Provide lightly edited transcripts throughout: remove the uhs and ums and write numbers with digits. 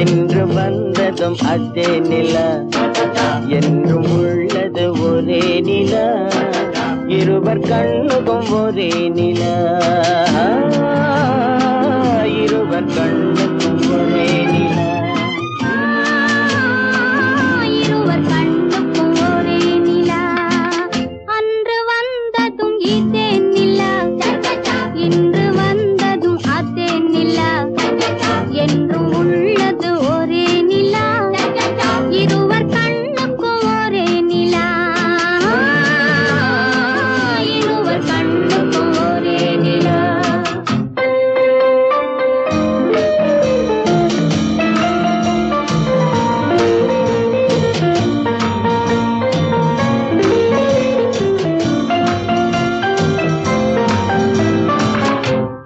என்று வந்ததும் அதே நிலா என்றும் உள்ளது ஒரே நிலா இருவர் கண்ணுக்கும் ஒரே நிலா இருவர் கண்ணுக்கும் ஒரே நிலா இருவர் கண்ணுக்கும் ஒரே நிலா அன்று வந்ததும் இதே நிலா இன்று வந்ததும் அதே நிலா என்றும் உள்ளது ஒரே நிலா இருவர் கண்ணுக்கும் ஒரே நிலா இருவர் கண்ணுக்கும் ஒரே நிலா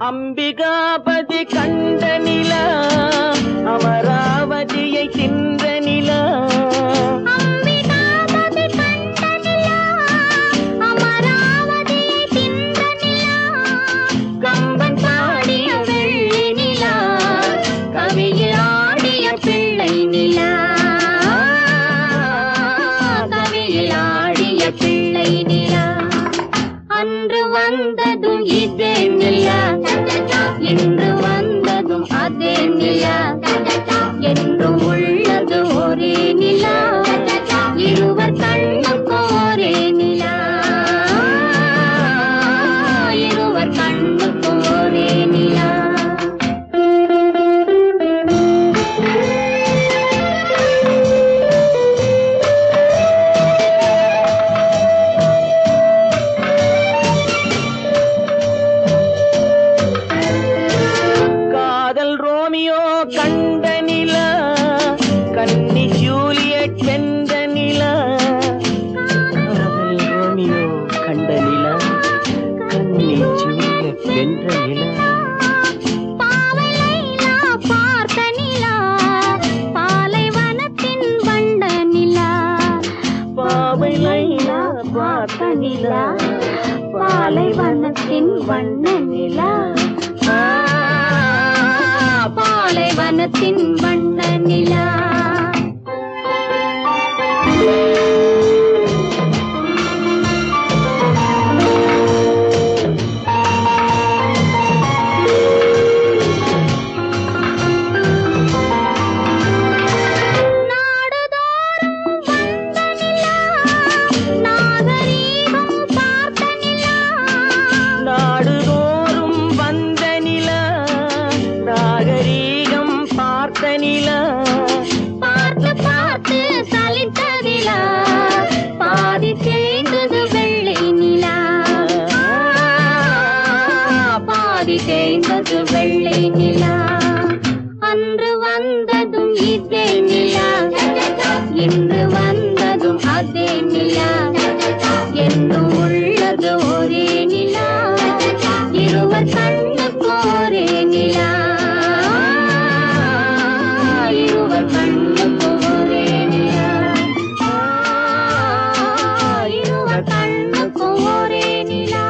அம்பிகாபதி கண்ட நிலா அமராவதியை தின்ற நிலா அம்பிகாபதி கண்ட நிலா அமராவதியை தின்ற நிலா கம்பன் பாடிய வெள்ளி நிலா கவியில் ஆடிய பிள்ளை நிலா கவியில் ஆடிய பிள்ளை நிலா அன்று வந்ததும் இதே நிலா இன்று வந்ததும் அதே நிலா என்றும் உள்ளது ஒரே நிலா இருவர் கண்ணுக்கும் ஒரே நிலா இருவர் கண்ணுக்கும் ஒரே நிலா காதல் ரோமியோ கண்ட நிலா கன்னி ஜூலியட் வென்ற நிலா காதல் ரோமியோ கண்ட நிலா கன்னி ஜூலியட் வென்ற நிலா பாவை லைலா பார்த்த நிலா பாலைவனத்தின் வண்ட நிலா பாவை லைலா பார்த்த நிலா பாலைவனத்தின் வண்ண நிலா பாலைவனத்தின் வண்ண நிலா நாடுதோறும் வந்த நிலா நாகரீகம் பார்த்த நிலா பார்த்து பார்த்து சலித்த நிலா பாதி தேய்ந்தது வெள்ளை நிலா பாதி தேய்ந்தது வெள்ளை நிலா அன்று வந்ததும் இதே நிலா இன்று வந்ததும் அதே நிலா என்றும் உள்ளது ஒரே நிலா இருவர் கண்ணுக்கும் ஒரே நிலா இருவர் கண்ணுக்கும் ஒரே நிலா இருவர் கண்ணுக்கும் ஒரே நிலா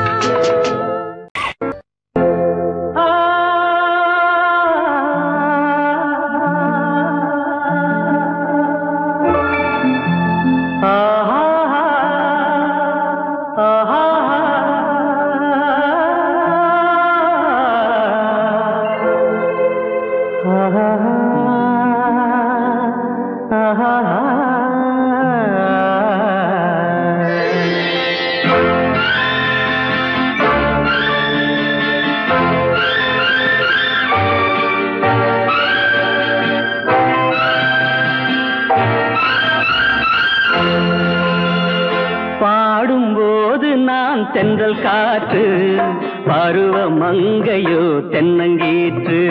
பாடும்போது நான் தென்றல் காற்று பருவ மங்கையோ தென்னங்கீற்று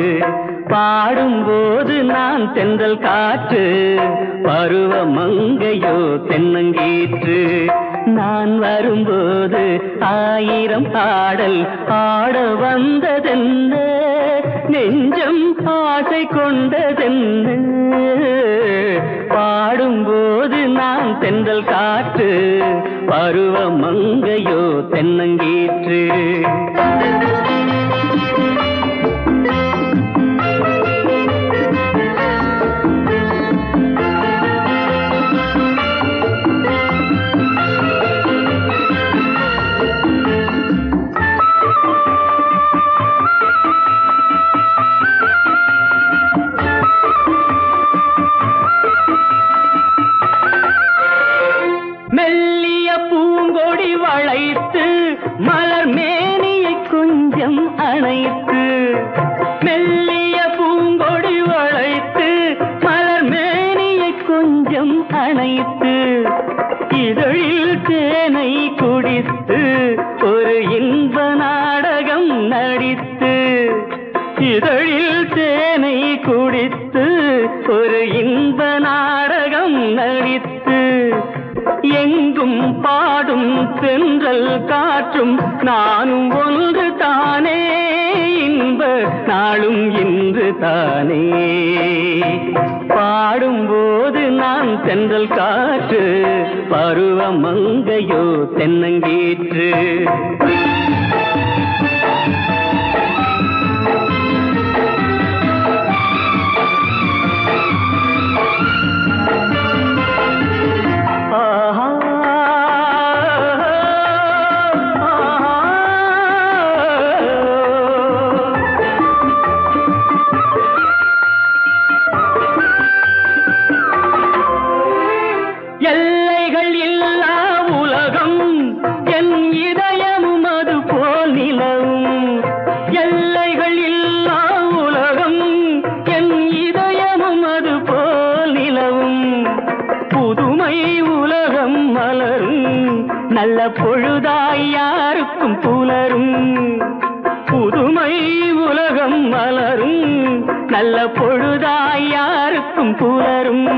பாடும்போது நான் தென்றல் காற்று பருவ மங்கையோ தென்னங்கீற்று நான் வரும்போது ஆயிரம் பாடல் ஆட வந்ததென்ன நெஞ்சம் ஆசை கொண்டதென்ன பாடும்போது நான் தென்றல் காற்று பருவ மங்கையோ தென்னங்கீற்று அணைத்து மெல்லிய பூங்கொடி வளைத்து மலர் மேனியை கொஞ்சம் அணைத்து இதழில் தேனை குடித்து ஒரு இன்ப நாடகம் நடித்து இதழில் தேனை குடித்து ஒரு இன்ப நாடகம் நடித்து எங்கும் பாடும் தென்றல் காற்றும் நானும் ஒன்று தானே இன்ப நாளும் இன்று தானே பாடும்போது நான் தென்றல் காற்று பருவ மங்கையோ தென்னங்கீற்று எல்லைகள் இல்லா உலகம் என் இதயமும் அது போல் நிலவும் எல்லைகள் இல்லா உலகம் என் இதயமும் அது போல் நிலவும் புதுமை உலகம் மலரும் நல்ல பொழுதாய் யாருக்கும் புலரும் புதுமை உலகம் மலரும் நல்ல பொழுதாய் யாருக்கும் புலரும்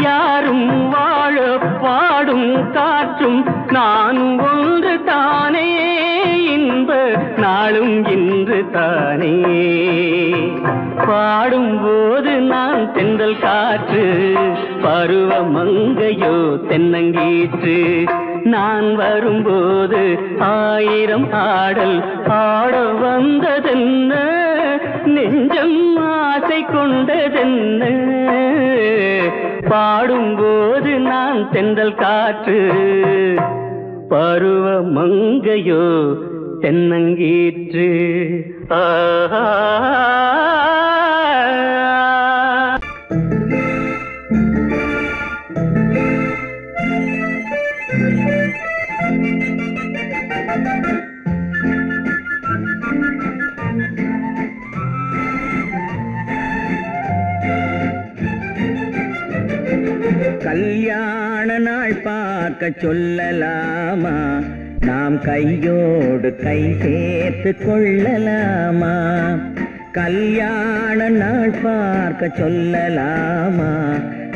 யாரும் வாழ பாடும் காற்றும் நானும் ஒன்று தானே இன்ப நாளும் இன்று தானே பாடும்போது நான் தென்றல் காற்று பருவ மங்கையோ தென்னங்கீற்று நான் வரும்போது ஆயிரம் ஆடல் ஆட வந்ததென்ன நெஞ்சம் ஆசை கொண்டதென்ன பாடும்போது நான் தென்றல் காற்று பருவ மங்கையோ தென்னங்கீற்று கல்யாண நாள் பார்க்க சொல்லலாமா நாம் கையோடு கை சேர்த்து கொள்ளலாமா கல்யாண நாள் பார்க்க சொல்லலாமா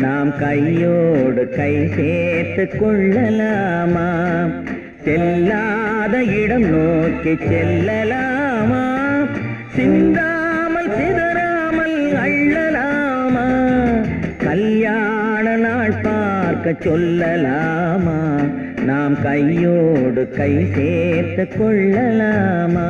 நாம் கையோடு கை சேர்த்து கொள்ளலாமா செல்லாத இடம் நோக்கி செல்லலாமா சிந்தாமல் சிதறாமல் அள்ளலாமா கல்யாண நாள் பார்க்க சொல்லலாமா நாம் கையோடு கை சேர்த்து கொள்ளலாமா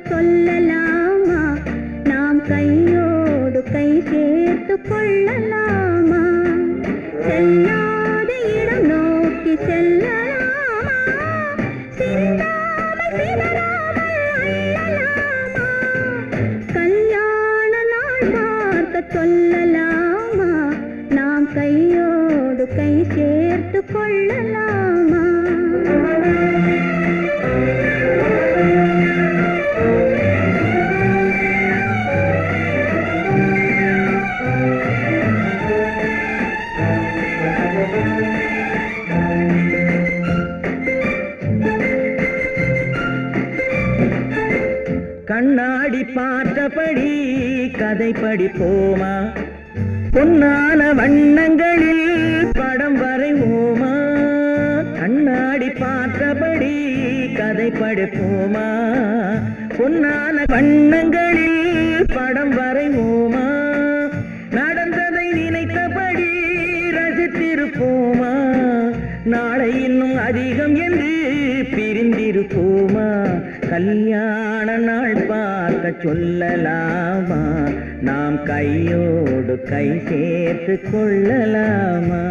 சொல்லலாமா நாம் கையோடு கை சேர்த்து கொள்ளலாமா செல்லாத இடம் நோக்கி செல்லலாமா சிந்தாமல் சிதறாமல் அள்ளலாமா கல்யாண நாள் பார்க்க சொல்லலாமா நாம் கையோடு கை சேர்த்து கொள்ளலாமா கண்ணாடி பார்த்தபடி கதை படிப்போமா பொன்னான வண்ணங்களில் படம் வரைவோமா கண்ணாடி பார்த்தபடி கதை படிப்போமா பொன்னான வண்ணங்களில் படம் வரைவோமா நடந்ததை நினைத்தபடி ரசித்திருப்போமா நாளை இன்னும் அதிகம் என்று பிரிந்திருப்போமா கல்யாண நாள் பார்க்க சொல்லலாமா நாம் கையோடு கை சேர்த்து கொள்ளலாமா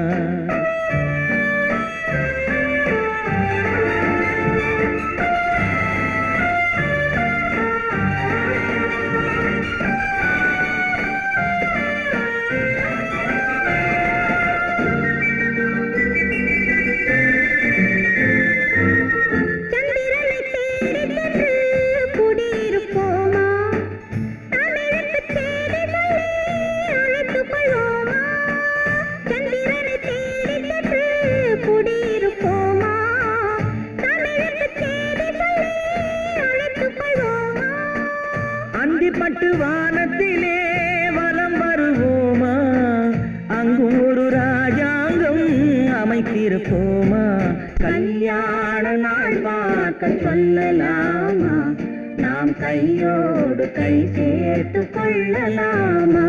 பட்டு வானத்திலே வலம் வருவோமா அங்கும் ஒரு ராஜாங்கம் அமைத்திருப்போமா கல்யாண நாள் பார்க்க சொல்லலாமா நாம் கையோடு கை சேர்த்து கொள்ளலாமா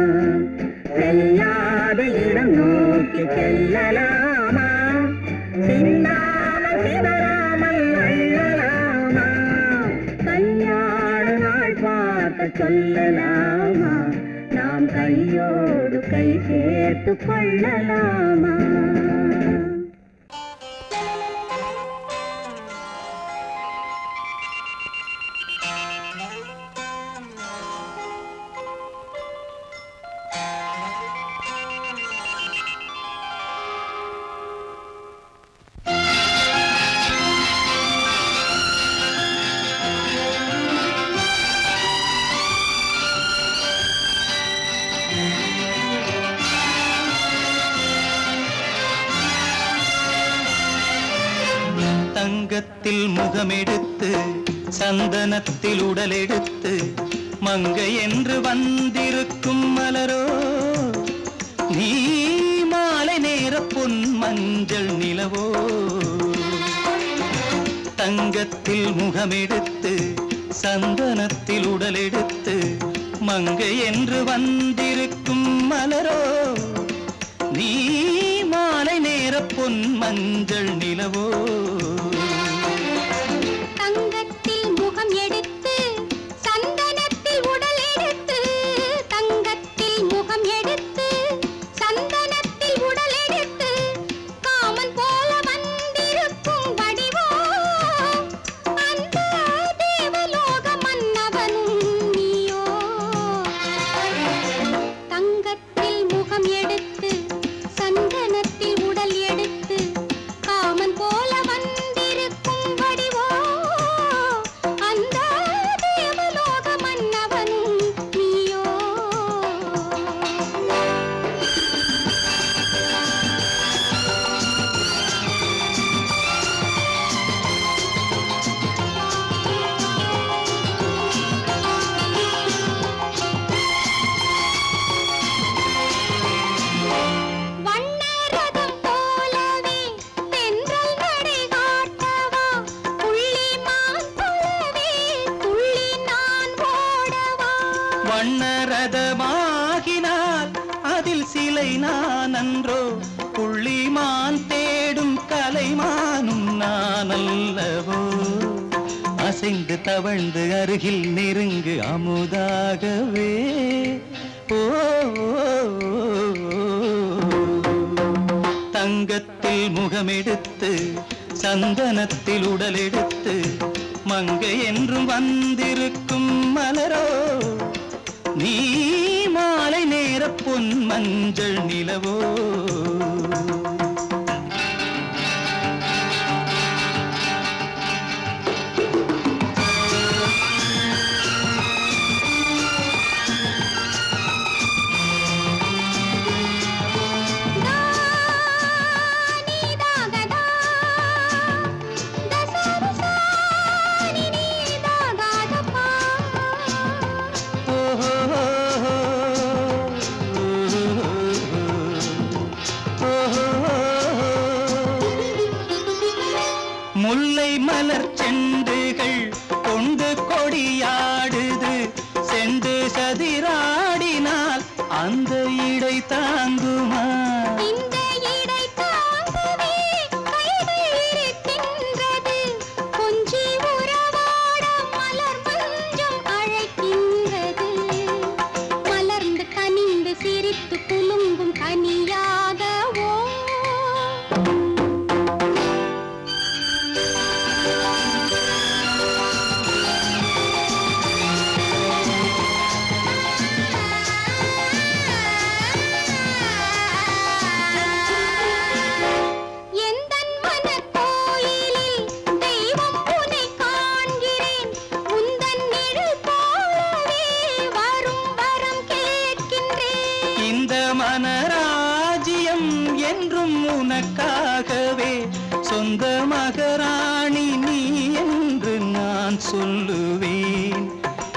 செல்லாத இடம் நோக்கி செல்லலாமா சிந்தாமல் சிதறாமல் அள்ளலாமா கல்யாண நாள் பார்க்க சொல்லலாமா நாம் கையோடு கை சேர்த்து கொள்ளலாமா தங்கத்தில் முகமெடுத்து சந்தனத்தில் உடலெடுத்து மங்கை என்று வந்திருக்கும் மலரோ நீ மாலை நேர பொன் மஞ்சள் நிலவோ தங்கத்தில் முகமெடுத்து சந்தனத்தில் உடலெடுத்து மங்கை என்று வந்திருக்கும் மலரோ நீ மாலை நேர பொன் மஞ்சள் நிலவோ தங்கத்தில் முகம் எடுத்து சந்தனத்தில் உடல் எடுத்து தங்கத்தில் முகம் எடுத்து சந்தனத்தில் உடல் எடுத்து காமன் போல வந்திருக்கும் வடிவோ அந்த தேவலோக மன்னவனும் நீயோ தங்கத்தில் முகம் எடுத்து சந்தனத்தில் உடல் எடுத்து காமன் போல வந்திருக்கும் வடிவோ அந்த தேவலோக மன்னவனும் நீயோ வண்ணரதம் போலவே தென்றல் நடை காட்டவா புள்ளிமான் போலவே துள்ளி நான் ஓடவா வண்ணரதமாகினால் அதில் சிலை நான் அன்றோ புள்ளிமான் தேடும் கலைமானும் நான் அல்லவோ அசைந்து தவழ்ந்து அருகில் நெருங்கு அமுதாகவே ஓ தங்கத்தில் முகமெடுத்து சந்தனத்தில் உடலெடுத்து மங்கை என்றும் வந்திருக்கும் மலரோ நீ மாலை நேர பொன் மஞ்சள் நிலவோ oh அந்த இடை தாங்குமா? இந்த இடை தாங்குவே கைகள் இருக்கின்றது. கொஞ்சி உறவாட மலர் மஞ்சம் அழைக்கின்றது. மலர்ந்து கனிந்து சிரித்து குலுங்கும் கனியாகவோ மனராஜ்யம் என்றும் உனக்காகவே, சொந்த மகராணி நீ என்று நான் சொல்லுவேன்.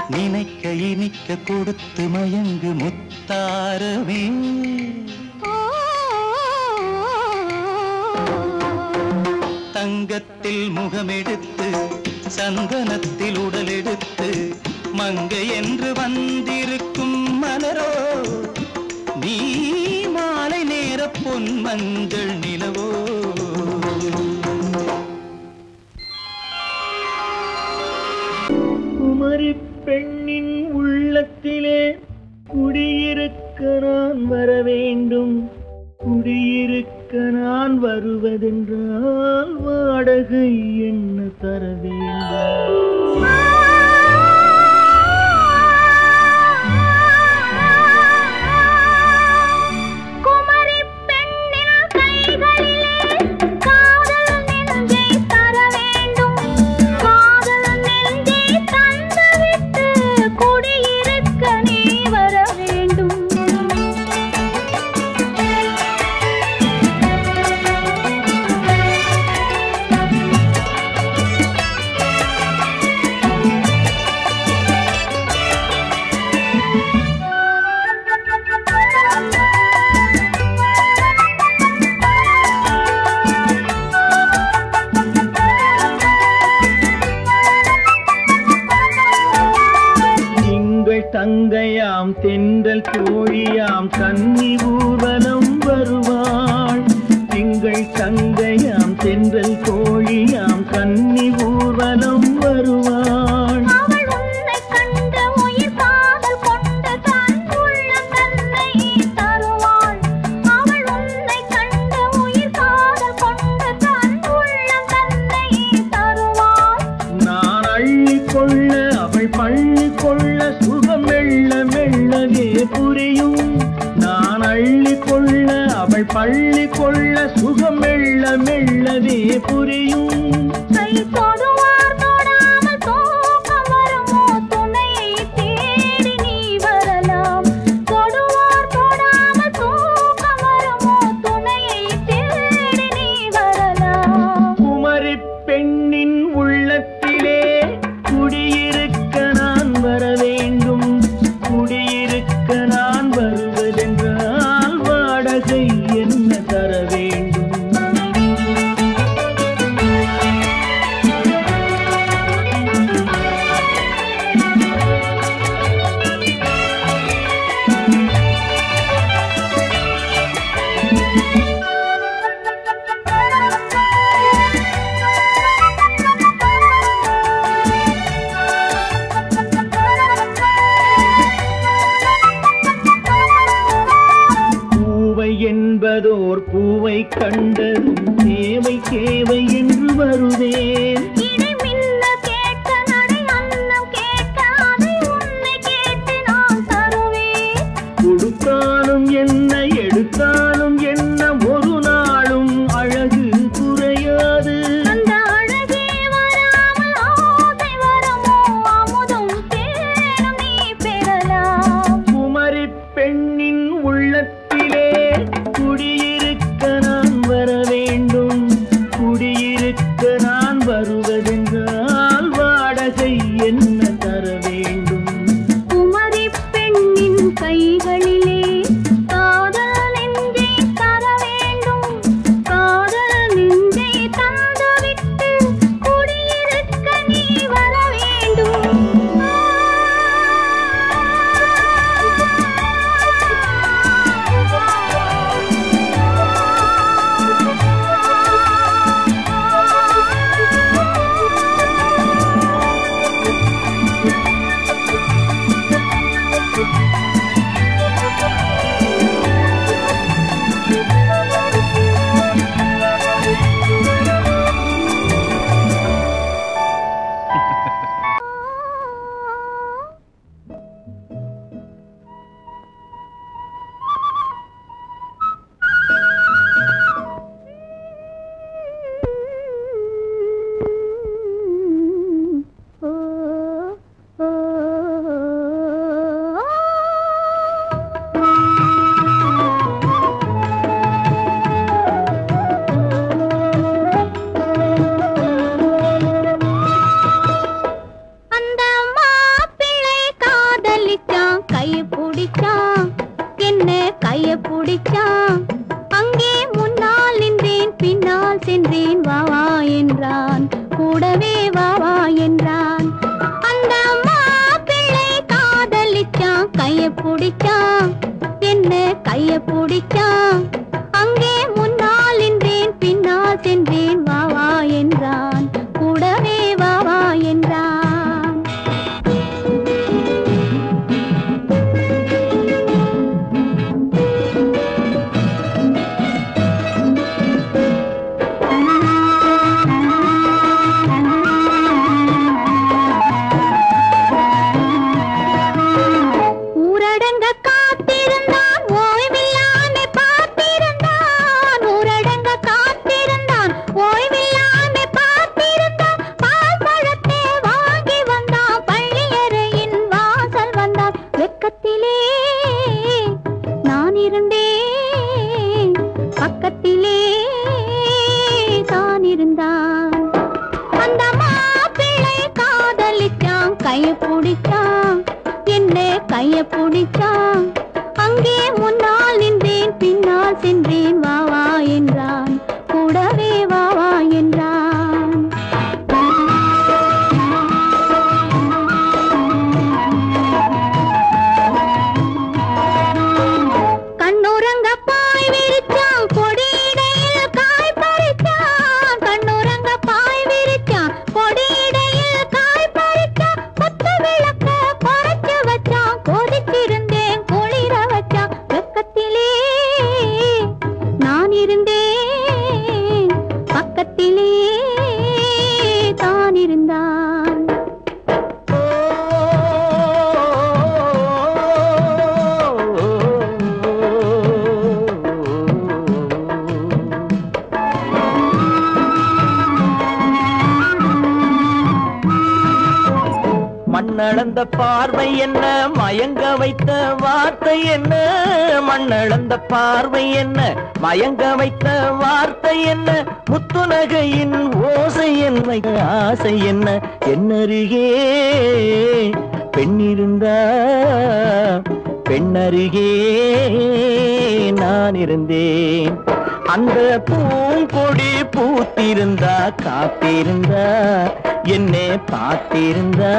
நினைக்க இனிக்க கொடுத்து மயங்கு முத்தாரவே. தங்கத்தில் முகமெடுத்து சந்தனத்தில் உடலெடுத்து மங்கை என்று வந்திருக்கும் மலரோ, நீ மாலை நேர பொன் மஞ்சள் நிலவோ. குமரி பெண்ணின் உள்ளத்திலே குடியிருக்க நான் வர வேண்டும். குடியிருக்க நான் வருவதென்றால் வாடகை என்ன தர வேண்டும்? தங்கையாம் தென்றல் தோழியாம் கன்னி ஊர்வலம் வருவாள். திங்கள் தங்கையாம் தென்றல் தோழியாம் கன்னி ஊர்வலம் வருவாள். நான் அள்ளிக்கொள்ள அவள் பள்ளி கொள்ள சுகம் மெல்ல மெல்லவே புரியும். நான் அள்ளி கொள்ள அவள் பள்ளி கொள்ள சுகம் மெல்ல மெல்லவே புரியும். கை தொடுவார் தொடாமல் தூக்கம் வருமோ, துணையை தேடி நீ வரலாம். தொடுவார் தொடாமல் தூக்கம் வருமோ, துணையை தேடி நீ வரலாம். குமரி பெண்ணின் உள்ளத்திலே குடியிருக்க நான் வர வேண்டும். குடியிருக்க நான் வருவதென்றால் வாடகை என்ன தர வேண்டும்? என்பதோர் பூவை கண்டதும் தேவை தேவை என்று வருவேன். கொடுத்தாலும் என்ன எடுத்தாலும் என்ன ஒரு நாளும் அழகு குறையாது. அந்த அழகே வராமல் ஆசை வரமோ, அமுதும் தேனும் நீ பெறலாம். குமரி பெண்ணின் உள்ளத்திலே குடியிருக்க நான் வர வேண்டும். குடியிருக்க நான் வருவதென்றால் வாடகை என்ன தர வேண்டும்? குமரி பெண்ணின் கைகளிலே காதல் நெஞ்சை தர வேண்டும். காதல் நெஞ்சை தந்துவிட்டு குடியிருக்க நீ வர வேண்டும். கைய பிடிச்சான் என்ன கைய பிடிச்சான் அங்கே முன்னால் நின்றேன் பின்னால் சென்றேன் வா வா என்றான் கூடவே வா வா என்றான் கைய பிடிச்சான் அங்கே முன்னால் நின்றேன் பின்னால் சென்றேன் வா வா என்றான் கூடவே வா வா என்றான் கண்ணுறங்க பாய் விரிச்சான் கொடியிடையில் காய் பறிச்சான் கண்ணுறங்க பாய் விரிச்சான் கொடியிடையில் காய் பறிச்சான் கொத்து விளக்க குறைச்சு வச்சான் கொதிச்சிருந்தேன் குளிர வச்சான் வெக்கத்திலே நான் இருந்தேன் பக்கத்திலே தான் இருந்தான் மண்ணளந்த பார்வை என்ன மயங்க வைத்த வார்த்தை என்ன மண்ணளந்த பார்வை என்ன மயங்க வைத்த வார்த்தை என்ன முத்துநகையின் ஓசை என்ன ஆசை என்ன என்னருகே பெண்ணிருந்தா பெண்ணருகே நான் இருந்தேன் அந்த பூங்கொடி பூத்திருந்தா காத்திருந்தா என்னை பார்த்திருந்தா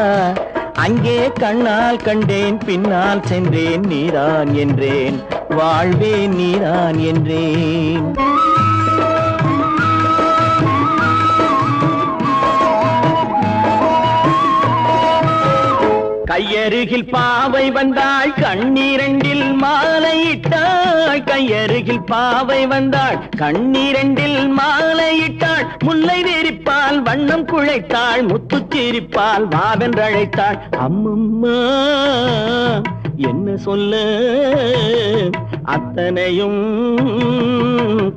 அங்கே கண்ணால் கண்டேன் பின்னால் சென்றேன் நீதான் என்றேன் வாழ்வே நீதான் என்றேன் கையருகில் பாவை வந்தாள் கண்ணீரண்டில் மாலையிட்டாள் கையருகில் பாவை வந்தாள் கண்ணீரண்டில் மாலையிட்டாள் முல்லை வெறிப்பால் வண்ணம் குழைத்தாள் முத்துச்சிரிப்பால் வாவென்றழைத்தாள் அம்மம்மா என்ன சொல்ல அத்தனையும்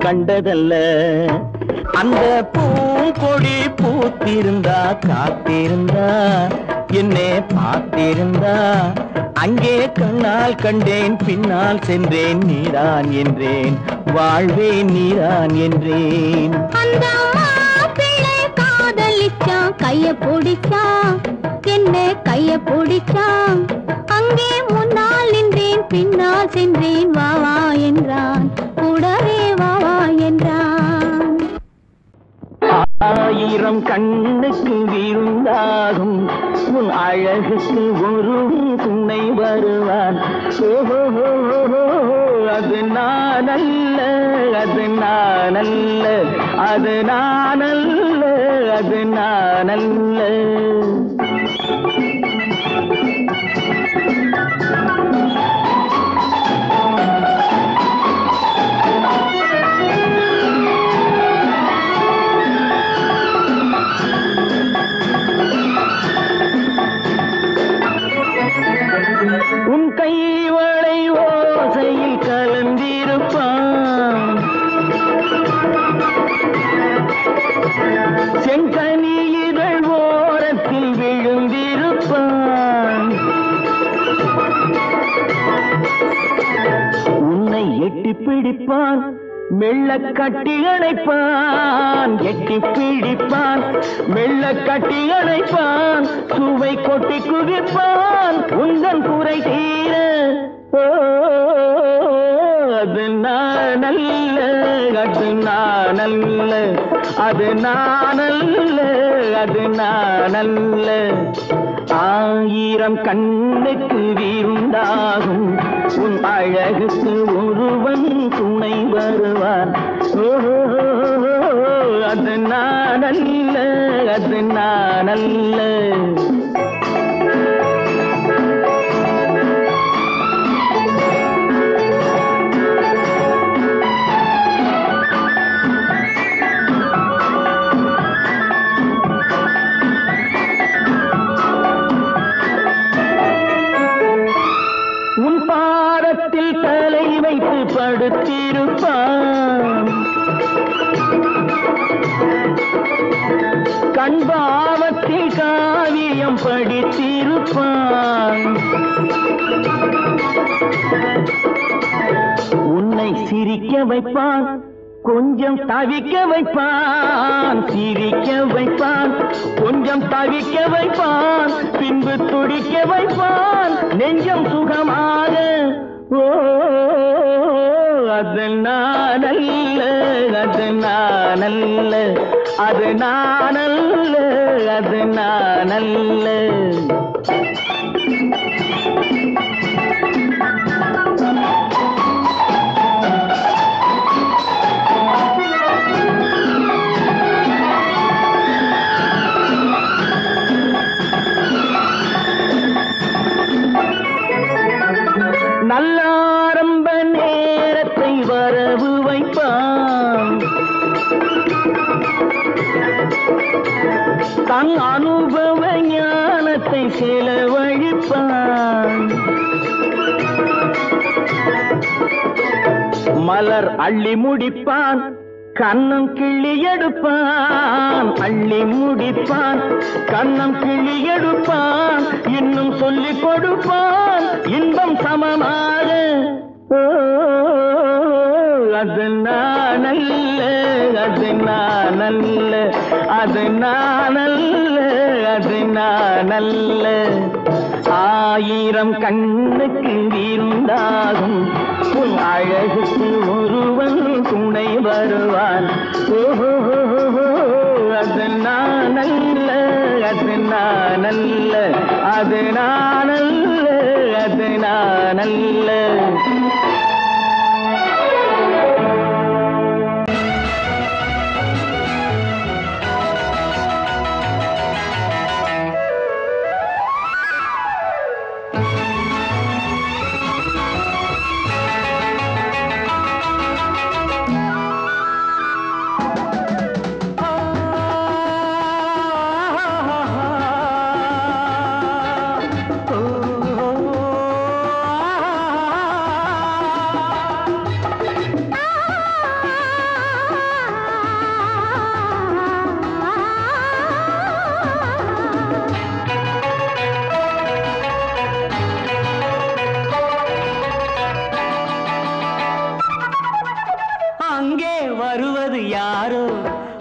கண்டதல்ல அந்த பூங்கொடி பூத்திருந்தா காத்திருந்தா என்னை பார்த்திருந்தா அங்கே கண்ணால் கண்டேன் பின்னால் சென்றேன் நீதான் என்றேன் வாழ்வே நீதான் என்றேன் அந்த மாப்பிள்ளை காதலிச்சான் கைய பிடிச்சான் என்ன கைய பிடிச்சான் அங்கே முன்னால் நின்றேன் பின்னால் சென்றேன் வா வா என்றான் கூடவே வா வா என்றான் ஆயிரம் கண்ணுக்கு விருந்தாகும் உன் அழகுக்கு ஒரு துணை வருவான் அது நான் அல்ல அது நான் அல்ல அது நான் அல்ல அது நான் அல்ல உன் கைவளை ஓசையில் கலந்திருப்பான் செங்கனி இதழ் ஓரத்தில் விழுந்திருப்பான் உன்னை எட்டி பிடிப்பான் மெல்ல கட்டி அணைப்பான் எட்டி பிடிப்பான் மெல்ல கட்டி அணைப்பான் சுவை கொட்டி குவிப்பான் உந்தன் குறை தீர அது நான் அல்ல அது நான் அல்ல அது நான் அல்ல அது நான் அல்ல ஆயிரம் கண்ணுக்கு விருந்தாகும் உன் அழகுக்கு ஒருவன் துணை வருவான். அது நான் அல்ல, அது நான் அல்ல. உன் பாதத்தில் தலை வைத்து படுத்திருப்பான், கண்பாவத்தில் காவியம் படித்திருப்பான். உன்னை சிரிக்க வைப்பான், கொஞ்சம் தவிக்க வைப்பான். சிரிக்க வைப்பான், கொஞ்சம் தவிக்க வைப்பான், பின்பு துடிக்க வைப்பான் நெஞ்சம் சுகமாக. ஓ அது நான் அல்ல, அது நான் அல்ல, அது நான் அல்ல, அது நான் அல்ல. நல்ல ஆரம்ப நேரத்தை வரவு வைப்பான், தன் அனுபவ ஞானத்தை செலவழிப்பான். மலர் அள்ளி முடிப்பான், கண்ணம் கிள்ளி எடுப்பான். அள்ளி முடிப்பான், கண்ணம் கிள்ளி எடுப்பான், இன்னும் சொல்லிக் கொடுப்பான் இன்பம் சமமாக. அது நான் அல்ல, அது நான் அல்ல, அது நான் அல்ல, அது நான் அல்ல. ஆயிரம் கண்ணுக்கு விருந்தாகும் உன் அழகுக்கு ஒருவன் துணை வருவான். அது நான் அல்ல, அது நான் அல்ல, அது நான் அல்ல, அது நான் அல்ல.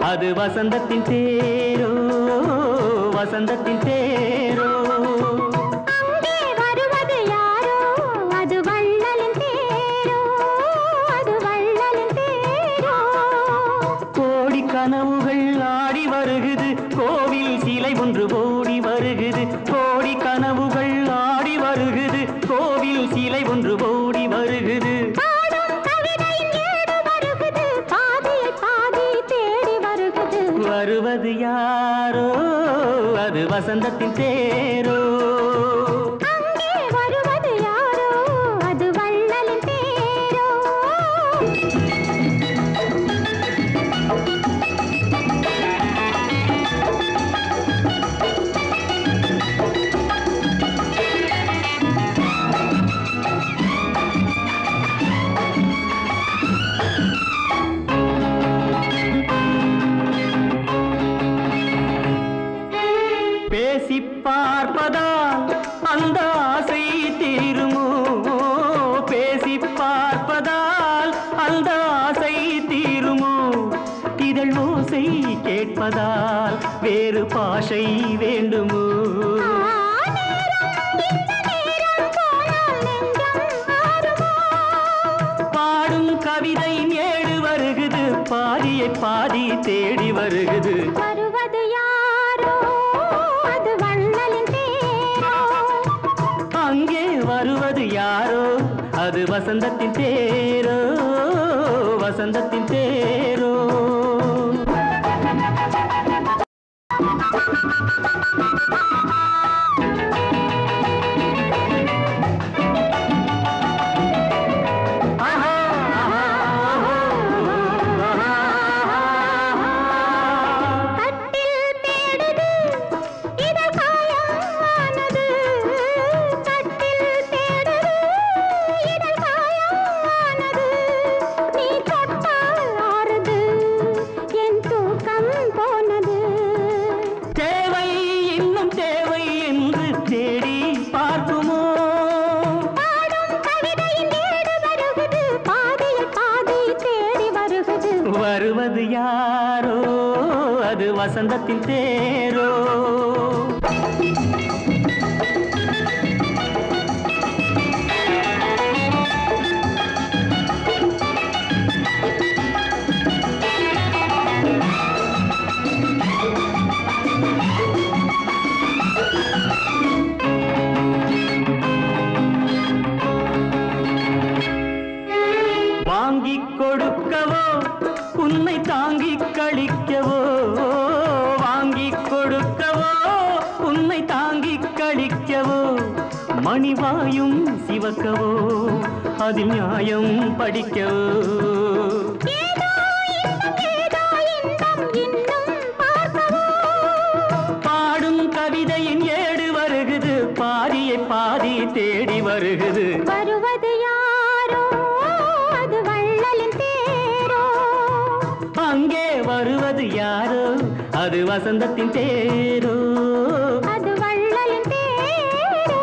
அது வசந்தத்தின் தேரோ, வசந்தத்தின் தேரோ. அங்கே வருவது யாரோ, அது வள்ளலின் தேரோ, அது வள்ளலின் தேரோ. கோடி கனவுகள் ஆடி வருகுது, கோவில் சிலை ஒன்று ஓடி வருகுது. கோடி கனவுகள் ஆடி வருகுது, கோவில் சிலை ஒன்று ஓடி வருகுது. வருவது யாரோ, அது வசந்தத்தின் தேரோ. அங்கே வருவது யாரோ, அது வள்ளலின் தேரோ. பேசி பார்ப்பதால் அந்த ஆசை தீருமோ, பேசி பார்ப்பதால் அந்த ஆசை தீருமோ. இதழ் ஓசை கேட்பதால் வேறு பாஷை வேண்டுமோ. பாடும் கவிதை நேடு வருகுது, பாதியை பாதி தேடி வருகுது. வருவது யாரோ, அது வள்ளலின் தேரோ. அது வசந்தத்தின் தேரோ வசந்தத்தின் தேரோ வருவது யாரோ அது வசந்தத்தின் தேரோ வாங்கிக் கொடுக்கவோ உன்னை தாங்கிக் கழிக்கவோ வாங்கிக் கொடுக்கவோ உன்னை தாங்கிக் கழிக்கவோ மணிவாயும் சிவக்கவோ அதில் நியாயம் படிக்கவோ பாடும் கவிதையின் ஏடு வருகுது பாதியை பாதி தேடி வருகுது வருவது யாரோ அது வள்ளலின் தேரோ அங்கே வருவது யாரோ அது வசந்தத்தின் தேரோ அது வள்ளலின் தேரோ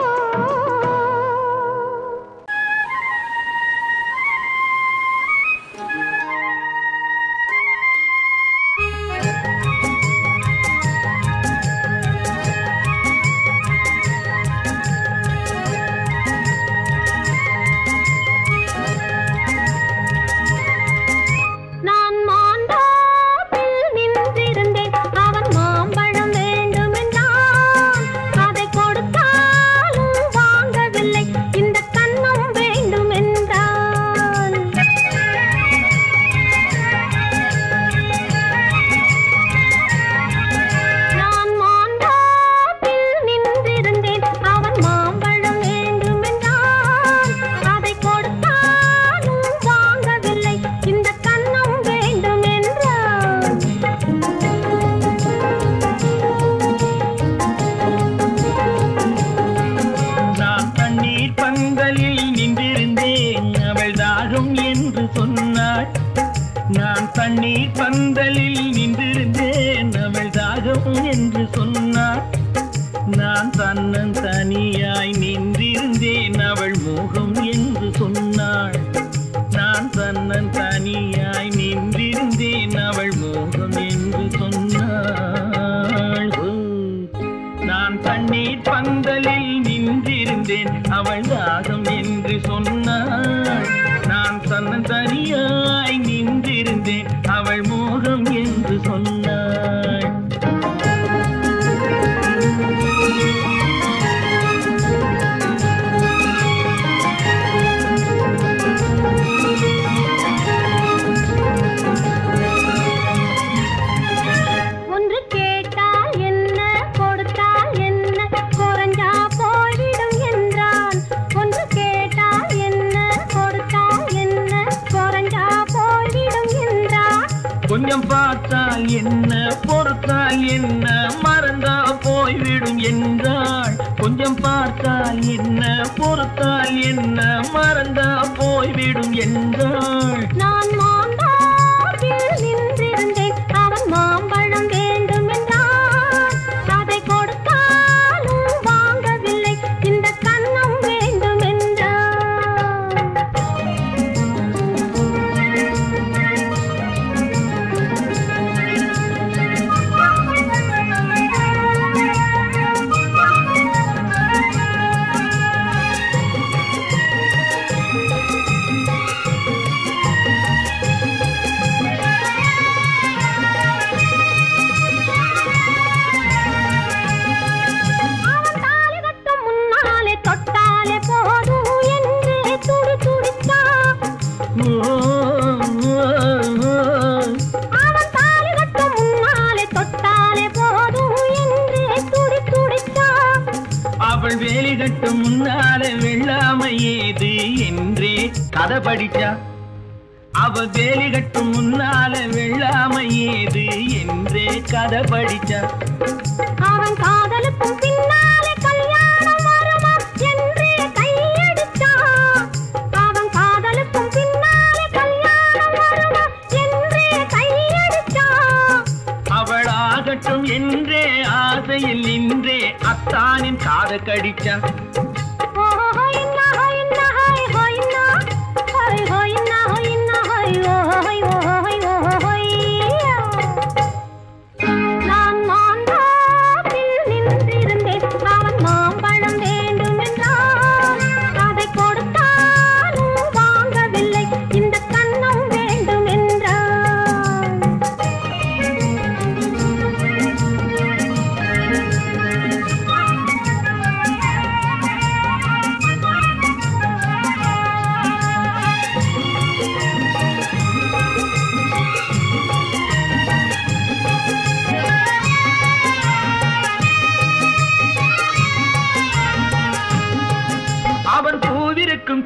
நான் மாண்டாப்பில் நின்றிருந்தேன் அவன் மாம்பழம் வேண்டுமென்றான் அதை கொடுத்தாலும் வாங்கவில்லை இந்த கன்னம் வேண்டுமென்றான் நான் மாண்டாப்பில் நின்றிருந்தேன் அவன் மாம்பழம் வேண்டுமென்றான் அதை கொடுத்தாலும் வாங்கவில்லை இந்த கன்னம் வேண்டுமென்றான் நான் தண்ணீர் பந்தலில் நின்றிருந்தேன் அவள் தாகம் என்று சொன்னாள் நான் தண்ணீர் பந்தலில் நின்றிருந்தேன் அவள் தாகம் என்று சொன்னாள் நான் தன்னன் தனியாய் நின்றிருந்தேன் அவள் மோகம் என்று சொன்னாள் நான் தன்னன் தனியாய் நின்றிருந்தேன் அவள் மோகம் என்று சொன்னாள் நான் தண்ணீர் பந்தலில் நின்றிருந்தேன் அவள் தாகம் என்று சொன்னாள் நான் தன்னன் தனியாய் நின்றிருந்தேன் அவள் மோகம் என்று சொன்னாள் ஒன்று கேட்டால் என்ன கொடுத்தால் என்ன குறைஞ்சா போய்விடும் என்றான் ஒன்று கேட்டால் என்ன கொடுத்தால் என்ன குறைஞ்சா போய்விடும் என்றான் கொஞ்சம் பார்த்தால் என்ன பொறுத்தால் என்ன மறந்தா போய்விடும் என்றாள் கொஞ்சம் பார்த்தால் என்ன பொறுத்தால் என்ன மறந்தா போய்விடும் என்றாள் நான் மாண்டாப்பில் நின்றிருந்தேன் அவன் மாம்பழம் வேண்டுமென்றான் அதை கொடுத்தாலும் வாங்கவில்லை இந்த கன்னம் வேண்டுமென்றான் கட்டும் முன்னால வெள்ளாமை ஏது என்றே கதை படிச்சா. அவ வேலி கட்டும் முன்னால வெள்ளாமை ஏது என்றே கதை படிச்சா. அவன் காதலுக்கும் பின்னாலே கல்யாணம் வருமா என்றே கையடிச்சா. அவன் காதலுக்கும் பின்னாலே கல்யாணம் வருமா என்றே கையடிச்சா. அவளாகட்டும் என்றே ஆசையில் நின்றே அத்தானின் காதை கடிச்சா.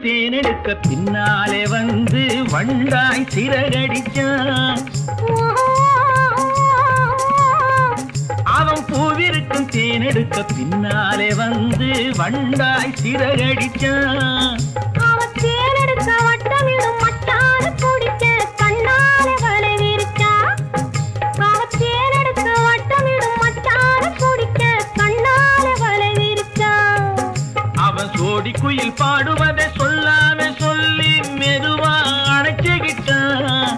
தேனெடுக்க பின்னாலே வந்து வண்டாய் சிறகடிச்சான். அவன் பூவிருக்கும் தேனெடுக்க பின்னாலே வந்து வண்டாய் சிறகடிச்சான். அவன் தேனெடுக்க வட்டமிடும் மச்சான குடிக்க கண்ணாலே வலை விரிச்சா. அவன் தேனெடுக்க வட்டமிடும் மச்சான குடிக்க கண்ணாலே வலை விரிச்சா. அவன் சோடி குயில் பாடுவதை சொல்லாம சொல்லி மெதுவா அணைச்சுக்கிட்டான்.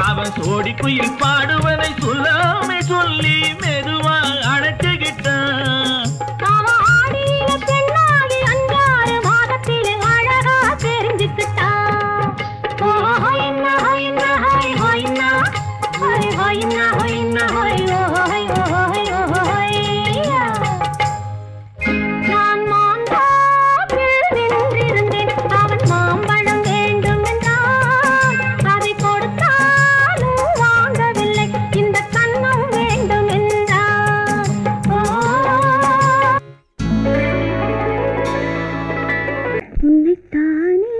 அவன் சோடி குயில் பாடுவதை சொல்லாம சொல்லி மெதுவா அணைச்சுக்கிட்டான். அவன் ஆடியில பெண்ணாகி 5-6 மாதத்திலே அழகா தெரிஞ்சுக்கிட்டான். ஹொய்னா ஹொய்னா ஹொய் ஹொய்னா ஹொய் ஹொய்னா ஹொய்னா ஹொய் ஹொய் ஹொய் ஹொய்யா. நான் மாந்தாப்பில் நின்றிருந்தேன். அவன் மாம்பழம் வேண்டும் என்றான். அதை கொடுத்தாலும் வாங்கவில்லை. இந்த கண்ணம் வேண்டும் என்றான். உன்னைத்தானே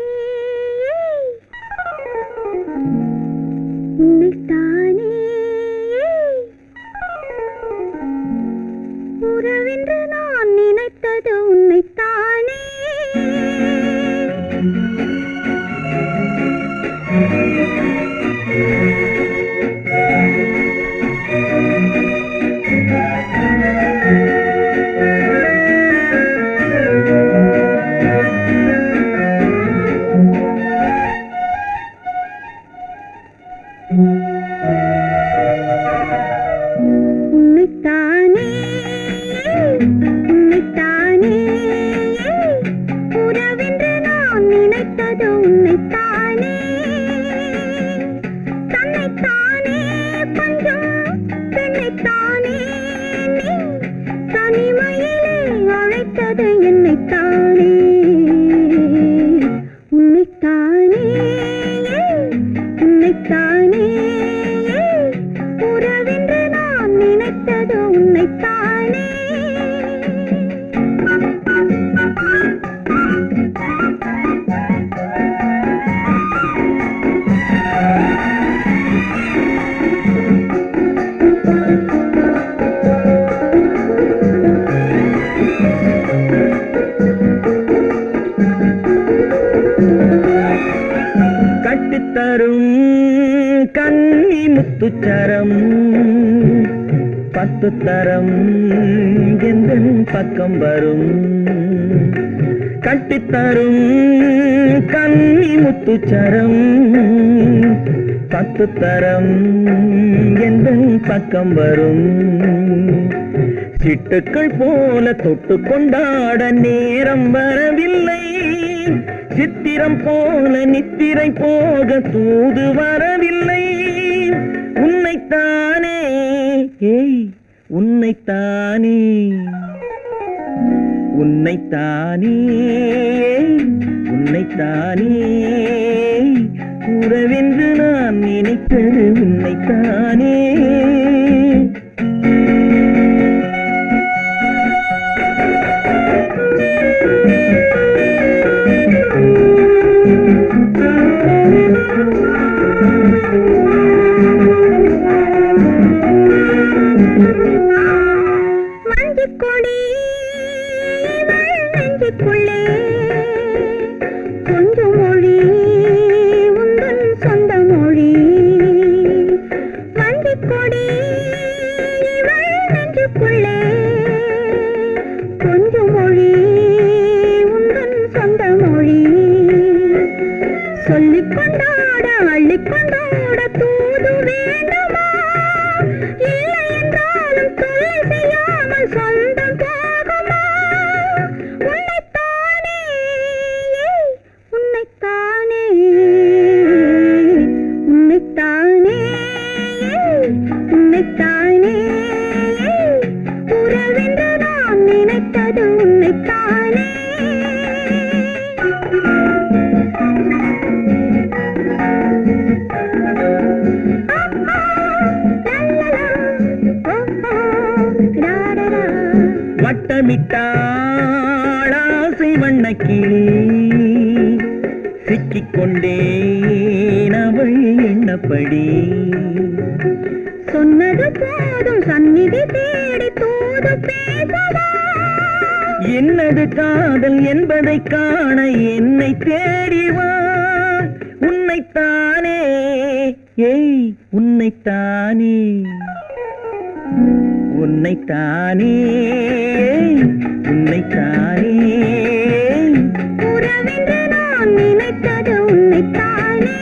உன்னைத்தானே உறவென்று நான் நினைத்தது உன்னைத்தானே. உன்னைத்தானே உன்னைத்தானே உறவென்று நான் நினைத்தது உன்னைத்தானே. தன்னைத்தானே பஞ்சம் பெண்ணைத்தானே நீ தனிமையிலே அழைத்தது என்னைத்தானே. உன்னைத்தானே உன்னைத்தானே உறவென்று நான் நினைத்தது உன்னைத்தானே. கட்டித்தரும் கன்னி முத்துச்சரம் 10 தரம் எந்தன் பக்கம் வரும். கட்டித்தரும் கன்னி முத்துச்சரம் 10 தரம் எந்தன் பக்கம் வரும். சிட்டுக்கள் போல தொட்டு கொண்டாட நேரம் வரவில்லை. சித்திரம் போல நித்திரை போக தூது வரவில்லை. உன்னைத்தானே ஏய் உன்னைத்தானே உன்னைத்தானே உன்னைத்தானே உறவென்று நான் நினைத்தது உன்னைத்தானே. அள்ளிக்கொண்டாட அள்ளிக்கொண்டாட தூது வேண்டுமா? இல்லை என்றாலும் தொல்லை செய்யாமல் சொந்தம் போகுமா? உன்னைத்தானே உன்னைத்தானே உன்னைத்தானே உன்னைத்தானே உறவென்று நான் நினைத்தது உன்னைத்தானே. வட்டமிட்டாளாசை வண்ணக்கிளி சிக்கிக்கொண்டேன் அவள் எண்ணப்படி. சொன்னது போதும் சந்நிதி தேடி தூது பேசவா? என்னது காதல் என்பதை காண என்னை தேடிவா. உன்னைத்தானே ஏய் உன்னைத்தானே உன்னைத்தானே உன்னைத்தானே உறவென்று நான் நினைத்தது உன்னைத்தானே.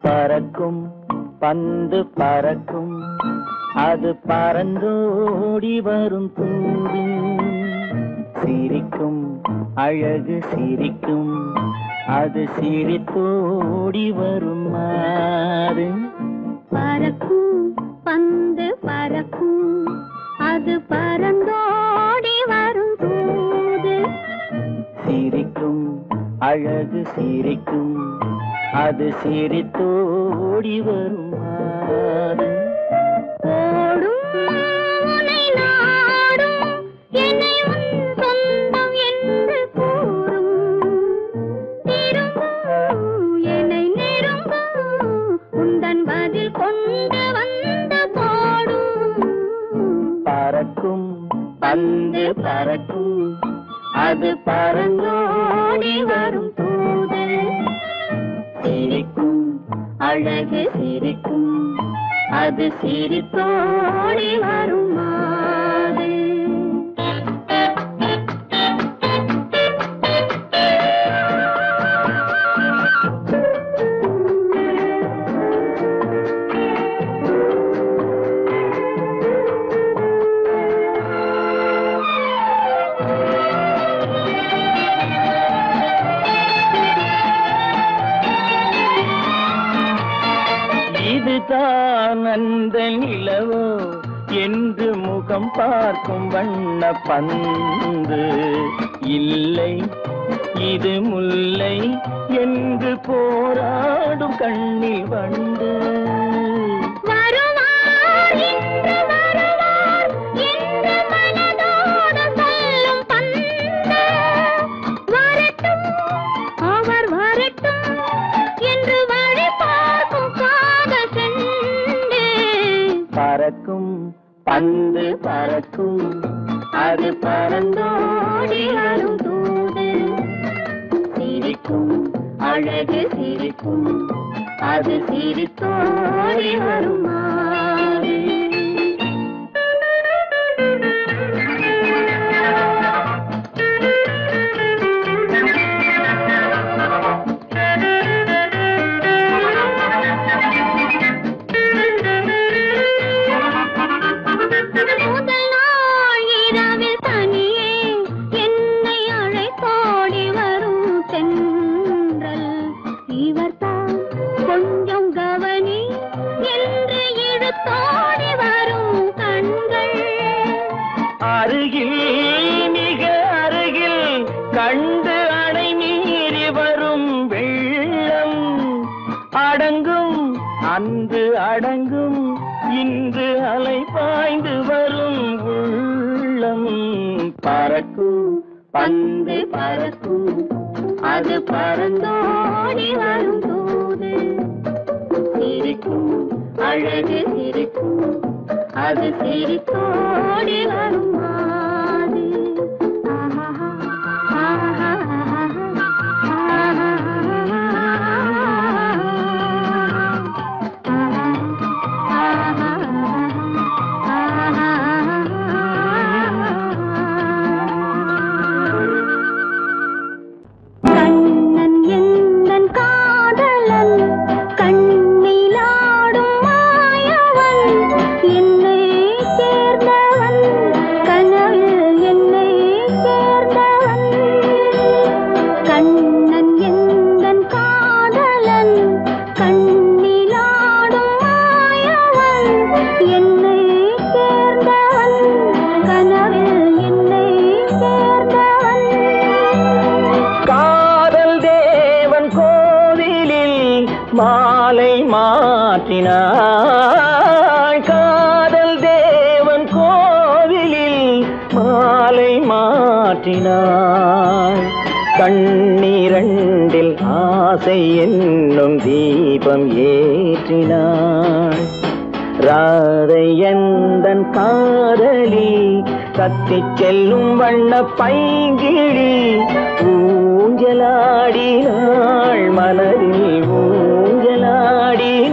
பறக்கும் பந்து பறக்கும் அது பறந்தோடி வரும் தூது. சிரிக்கும் அழகு சிரிக்கும் அது சிரித்தோடி வரும் மாறு. பறக்கும் பந்து பறக்கும் அது பறந்தோடி வரும் தூது. சிரிக்கும் அழகு சிரிக்கும் அது சிரித்தோடி வரும் மாறு. ஓடும் உன்னை நாடும் என்னை உன் சொந்தம் என்று கூறும். திரும்பும் என்னை நெருங்கும் உந்தன் பதில் கொண்டு வந்து போடும். பறக்கும் பந்து பறக்கும் அது பறந்தோடி வரும் தூது. சிரிக்கும் அழகு சிரிக்கும் அது சிரித்தோடி வரும் மாறு. இதுதான் அந்த நிலவோ என்று முகம் பார்க்கும் வண்ண பந்து. இல்லை இது முல்லை என்று போராடும் கண்ணில் வண்டு. வருவார் இன்று வருவார் என்று மனதோடு சொல்லும் பந்து. வரட்டும் அவர் வரட்டும் என்று வழி பார்க்கும் காதல் செண்டு. பறக்கும் பந்து பறக்கும் அது பறந்தோடி வரும் தூது. சிரிக்கும் அழகு சிரிக்கும் அது சிரித்தோடி வரும் மாறு. முதல் நாள் இரவில் தனியே என்னை அழைத்தோடி வரும் தென்றல். இவர்தான் கொஞ்சம் கவனி என்று இழுத்தோடி வரும் கண்கள். அருகில் மிக அருகில் கண்டு அணை மீறி வரும் வெள்ளம். அடங்கும் அன்று அடங்கும் இன்று அலை பாய்ந்து வரும் உள்ளம். பறக்கும் பந்து பறக்கும் அது பறந்தோடி வரும் தூது. சிரிக்கும் அழகு சிரிக்கும் அது சிரித்தோடி வரும் மாறு. ஆஹா ஆஹா ஆஹா ஆஹா. மாலை மாற்றினாள் காதல் தேவன் கோவிலில் மாலை மாற்றினாள் கண்ணீரண்டில் ஆசை என்னும் தீபம் ஏற்றினாள் ராதை எந்தன் காதலி கத்திச் செல்லும் வண்ண பைங்கிழி ஊஞ்சலாடினாள் மலரில் ஊஞ்சலாடினாள்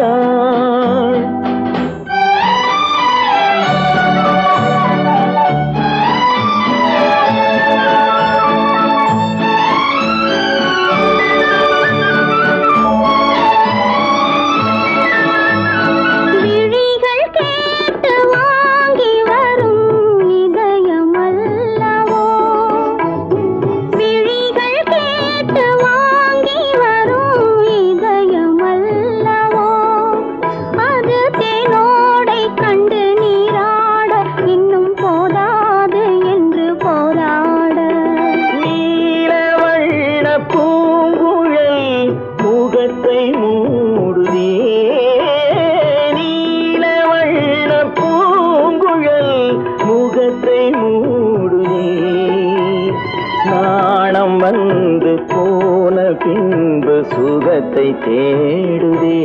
வந்து போன பின்பு சுகத்தை தேடுதே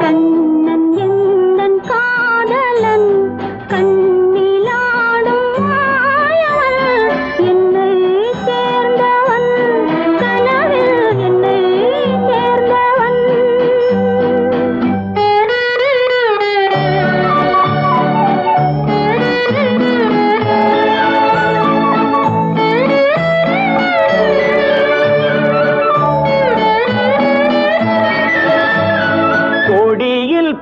கண்ணன் எந்தன் காதலன் கண்ணிலாடும் மாயவன் என்னை சேர்ந்தவன் கனவில் என்னை சேர்ந்தவன்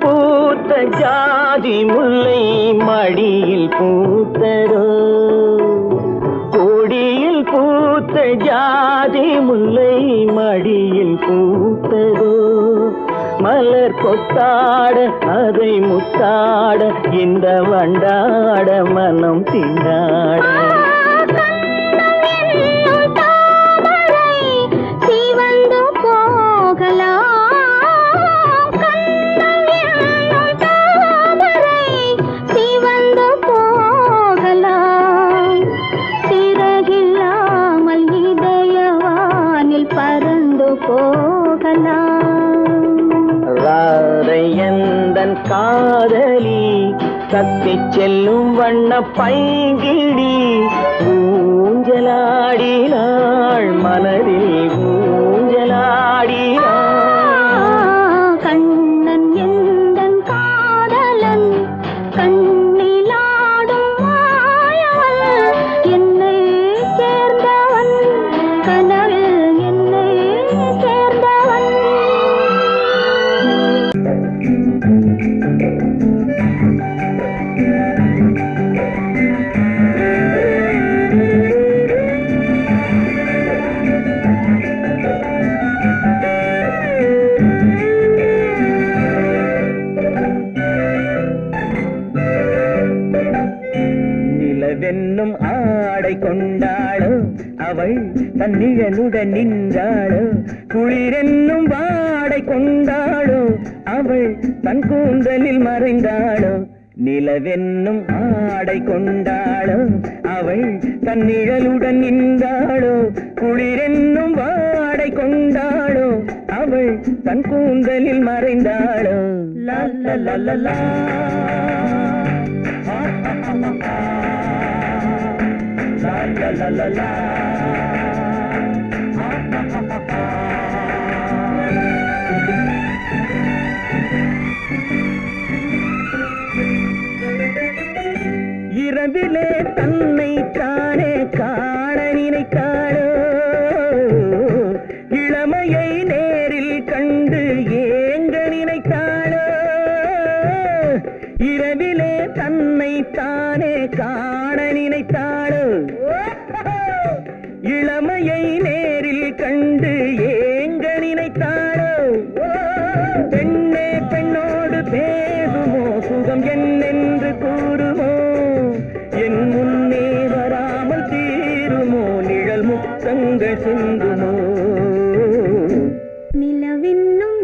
பூத்த ஜாதி முல்லை மடியில் பூத்ததோ கொடியில் பூத்த ஜாதி முல்லை மடியில் பூத்ததோ மலர் கொத்தாட அதை முத்தாட இந்த வண்டாட மனம் திண்டாட ராதையந்தன் காதலி கத்திச் செல்லும் வண்ண பைங்கிடி ஊஞ்சலாடினாள் மனதில் ஊஞ்சலாடினாள் கண்ணன் எந்தன் காதலன் கண்ணிலாடும் மாயவன் என்னை சேர்ந்தவன் கனவில் என்னை சேர்ந்தவன் நிலவென்னும் ஆடை கொண்டாளோ அவள் தன்னிழலுடன் நின்றாளோ குளிரென்னும் வாடை கொண்டாளோ அவள் தன் கூந்தலில் மறைந்தாளோ நிலவென்னும் ஆடை கொண்டாளோ அவள் தன்னிழலுடன் நின்றாளோ குளிரென்னும் வாடை கொண்டாளோ அவள் தன் கூந்தலில் மறைந்தாளோ லா லா லா லா லா la la la la இரவிலே தன்னை தானே காண நினைத்தாளோ இளமையை நேரில் கண்டு ஏங்க நினைத்தாளோ இரவிலே தன்னை தானே காண நினைத்தாளோ இளமையை நேரில் கண்டு ஏங்க நினைத்தாளோ பெண்ணே பெண்ணோடு பேசுமோ சுகம் என்னென்று கூறுமோ என் முன்னே வராமல் தீருமோ நிழல் முத்தங்கள் சிந்துமோ நிலவென்னும்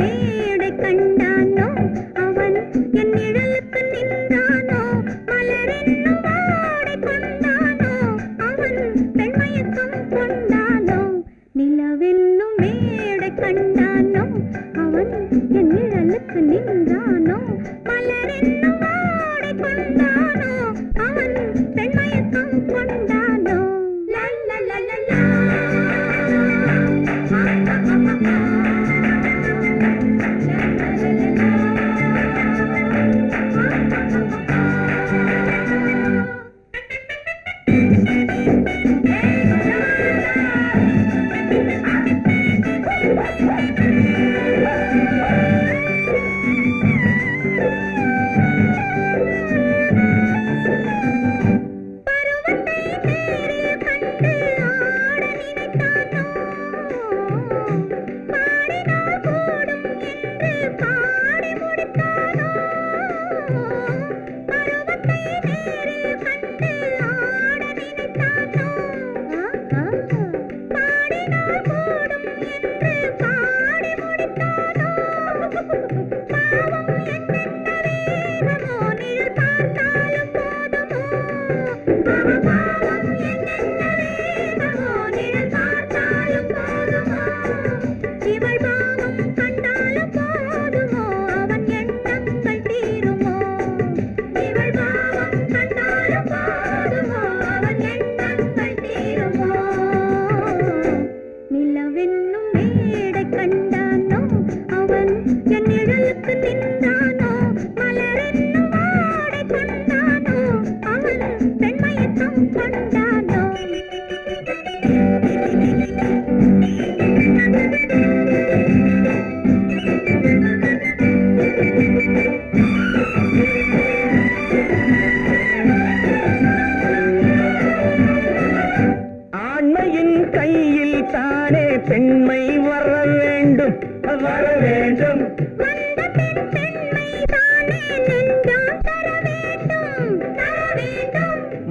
வேண்டும் வர வேண்டும் வந்த பெண் பெண்மை தானே நெஞ்சம் தர வேண்டும்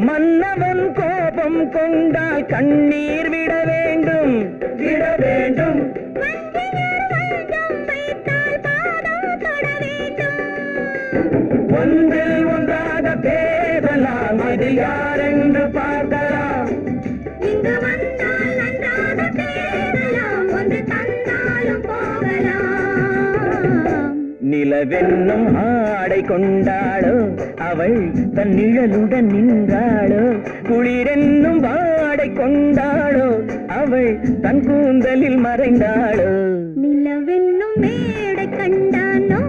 மன்னவன் கோபம் கொண்டால் கண்ணீர் விட வேண்டும் விட வேண்டும் வஞ்சியர் வஞ்சம் வைத்தால் பாதம் தொட வேண்டும் ஒன்றில் ஒன்றாக பேசலாம் அது யாரென்று பார்க்கலாம் இங்கு வந்தால் நன்றாக பேசலாம் ஒன்று தந்தாலும் போகலாம் நிலவென்னும் ஆடை கொண்டாளோ அவள் தன் நிழலுடன் நின்றாளோ குளிரென்னும் வாடை கொண்டாளோ அவள் தன் கூந்தலில் மறைந்தாளோ நிலவென்னும் மேடை கண்டானோ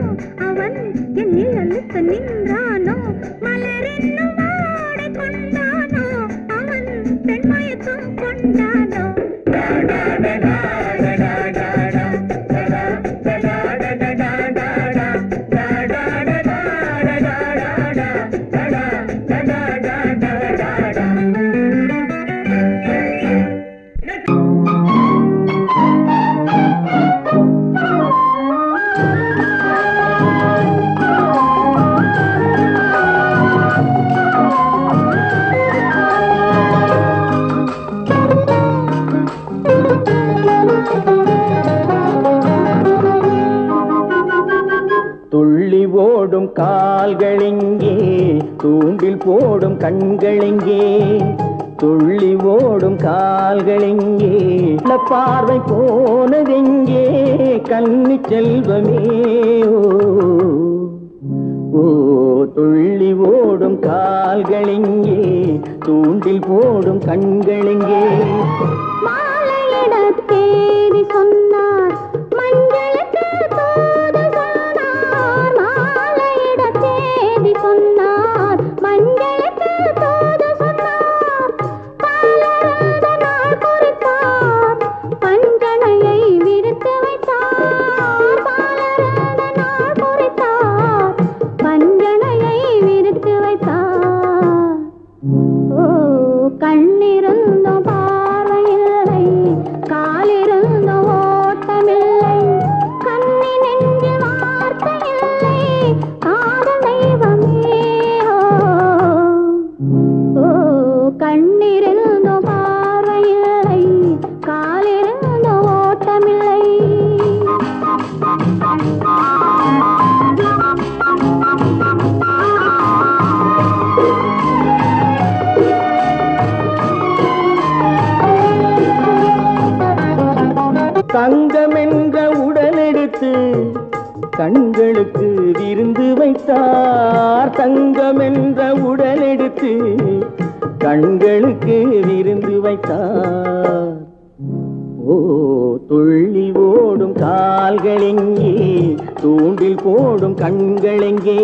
அவன் என் நிழலுக்கு நின்றானோ மலரென்னும் வாடை கொண்டானோ அவன் பெண்மயக்கம் கொண்டானோ துள்ளி ஓடும் கால்களெங்கே தூண்டில் போடும் கண்களெங்கே துள்ளி ஓடும் கால்களெங்கே பார்வை போனதெங்கே கன்னி செல்வமே ஓ துள்ளி ஓடும் கால்களெங்கே தூண்டில் போடும் கண்களெங்கே மாலையிட தேதி சொன்னார் மஞ்சளுக்கு தூது சொன்னார் மாலையிட தேதி சொன்னார் மஞ்சளுக்கு தூது சொன்னார் பாலருந்த நாள் குறித்தார் பஞ்சனையை விரித்து வைத்தார் பாலருந்த நாள் குறித்தார் பஞ்சனையை விரித்து வைத்தார் ஓ கண்ணிருந்தும் பார்வையில்லை காலிருந்தும் ஓட்டமில்லை கண்ணி நெஞ்சில் வார்த்தையில்லை காதல் தெய்வமே ஓ கண்ணிருந்தும் பார்வையில்லை காலிருந்தும் ஓட்டமில்லை தங்கம் என்ற உடலெடுத்து கண்களுக்கு விருந்து வைத்தார் தங்கம் என்ற உடலெடுத்து கண்களுக்கு விருந்து வைத்தார் ஓ துள்ளி ஓடும் கால்களெங்கே தூண்டில் போடும் கண்களெங்கே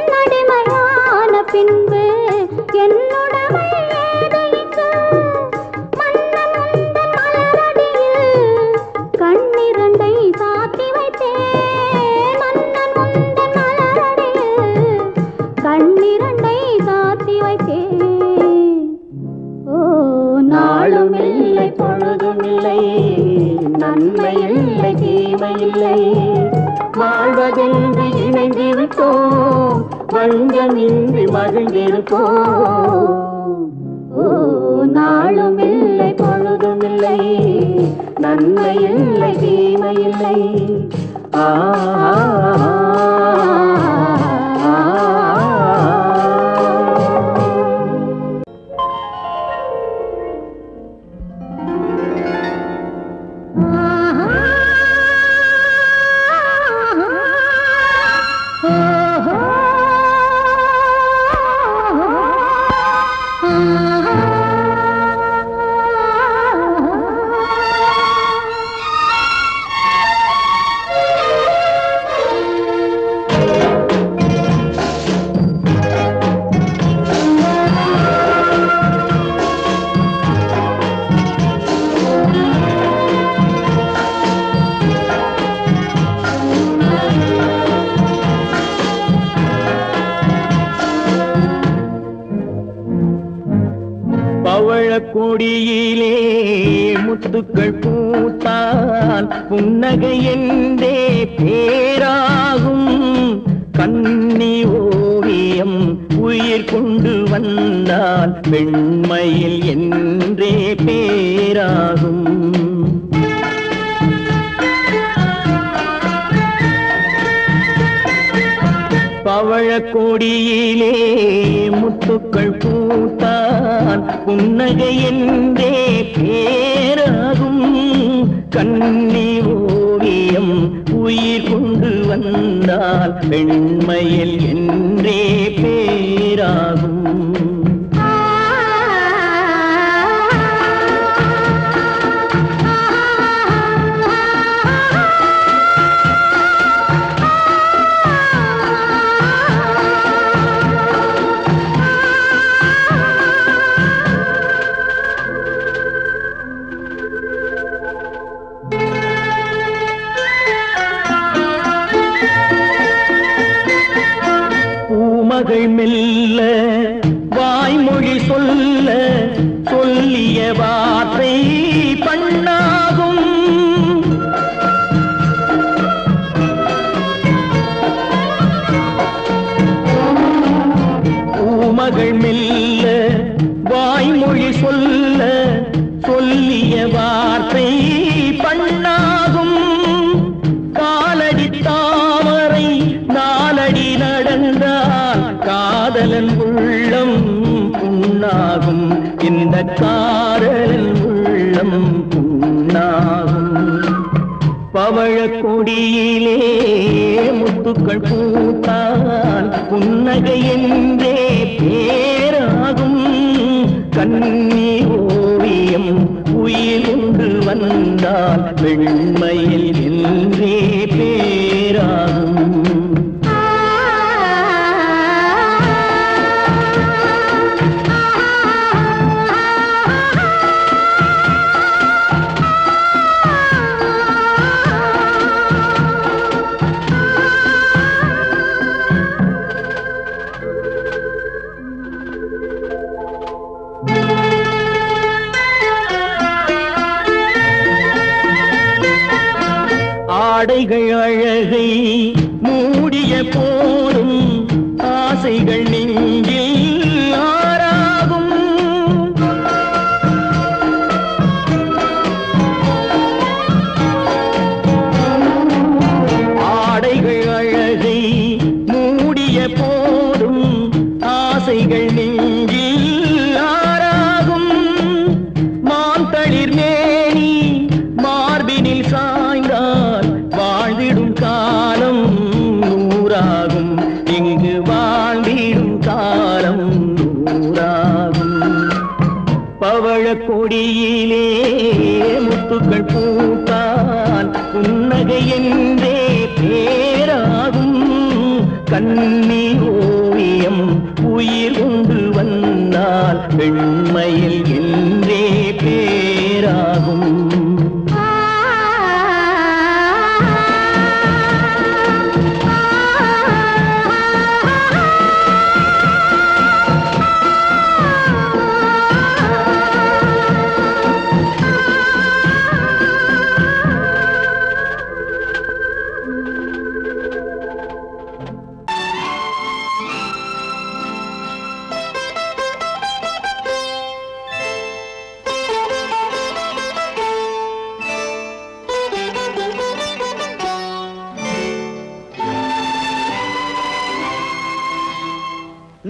நடிமையான பின்பு என்னுடமை ஏது இங்கு மன்னன் உந்தன் மலரடியில் கண்ணிரண்டை சாத்தி வைத்தேன் மன்னன் உந்தன் மலரடியில் கண்ணிரண்டை சாத்தி வைத்தேன் ஓ நாளும் இல்லை பொழுதும் இல்லை நன்மை இல்லை தீமை இல்லை வாழ்வதென்று இணைந்து விட்டோம் வஞ்சமின்றி மகிழ்ந்திருப்போம் ஓ நாளும் இல்லை பொழுதும் இல்லை நன்மை இல்லை தீமை இல்லை ஆ ஆ கொடியிலே முத்துக்கள் பூத்தால் புன்னகை என்றே பேராகும். கன்னி ஓவியம் உயிர் கொண்டு வந்தால் வெண்மையில் என்றே பேராகும். பவழக் கொடியிலே முத்துக்கள் பூத்தான் புன்னகை என்றே பேராகும். கன்னி ஓவியம் உயிர் கொண்டு வந்தால் வெண்மையில் என்றே பேராகும். மகள் மெல்ல வாய்மொழி சொல்ல சொல்லிய வார்த்தை பண்ணாகும். பூமகள் மெல்ல வாய்மொழி சொல்ல சொல்லிய வார்த்தை பண்ணாகும். காலடி தாமரை நாலடி நடந்தால் காதலன் உள்ளம் புண்ணாகும். இந்த காதலன் உள்ளம் புண்ணாகும். பவழக் கொடியிலே முத்துக்கள் பூத்தால் புன்னகை என்றே பேராகும். கன்னி ஓவியம் உயிர் கொண்டு வந்தால் வெண்மையில் என்றே பேராகும். ஆடைகள் அழகை மூடிய போதும் ஆசைகள் நெஞ்சில் ஆறாகும். ஆடைகள் அழகை மூடிய போதும் ஆசைகள் நெஞ்சில் ஆறாகும். மான் தளிர் மேனி மார்பினில் சாய்ந்தால் வாழ்ந்திடும் காலம் நூறாகும். இங்கு வாழ்ந்திடும் காலம் நூறாகும். பவழக் கொடியிலே முத்துக்கள் பூத்தால் புன்னகை என்றே பேராகும். கன்னி ஓவியம் உயிர் கொண்டு வந்தால் வெண்மையில் என்றே பேராகும்.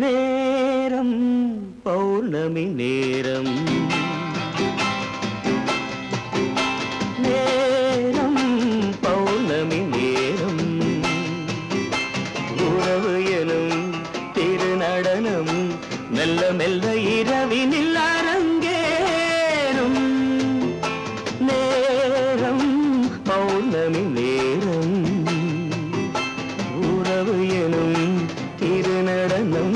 நேரம் பௌர்ணமி நேரம், நேரம் பௌர்ணமி நேரம், உறவு எனும் திருநடனம் மெல்ல மெல்ல இரவினில் அரங்கேறும். நேரம் பௌர்ணமி நேரம், உறவு எனும் திருநடனம்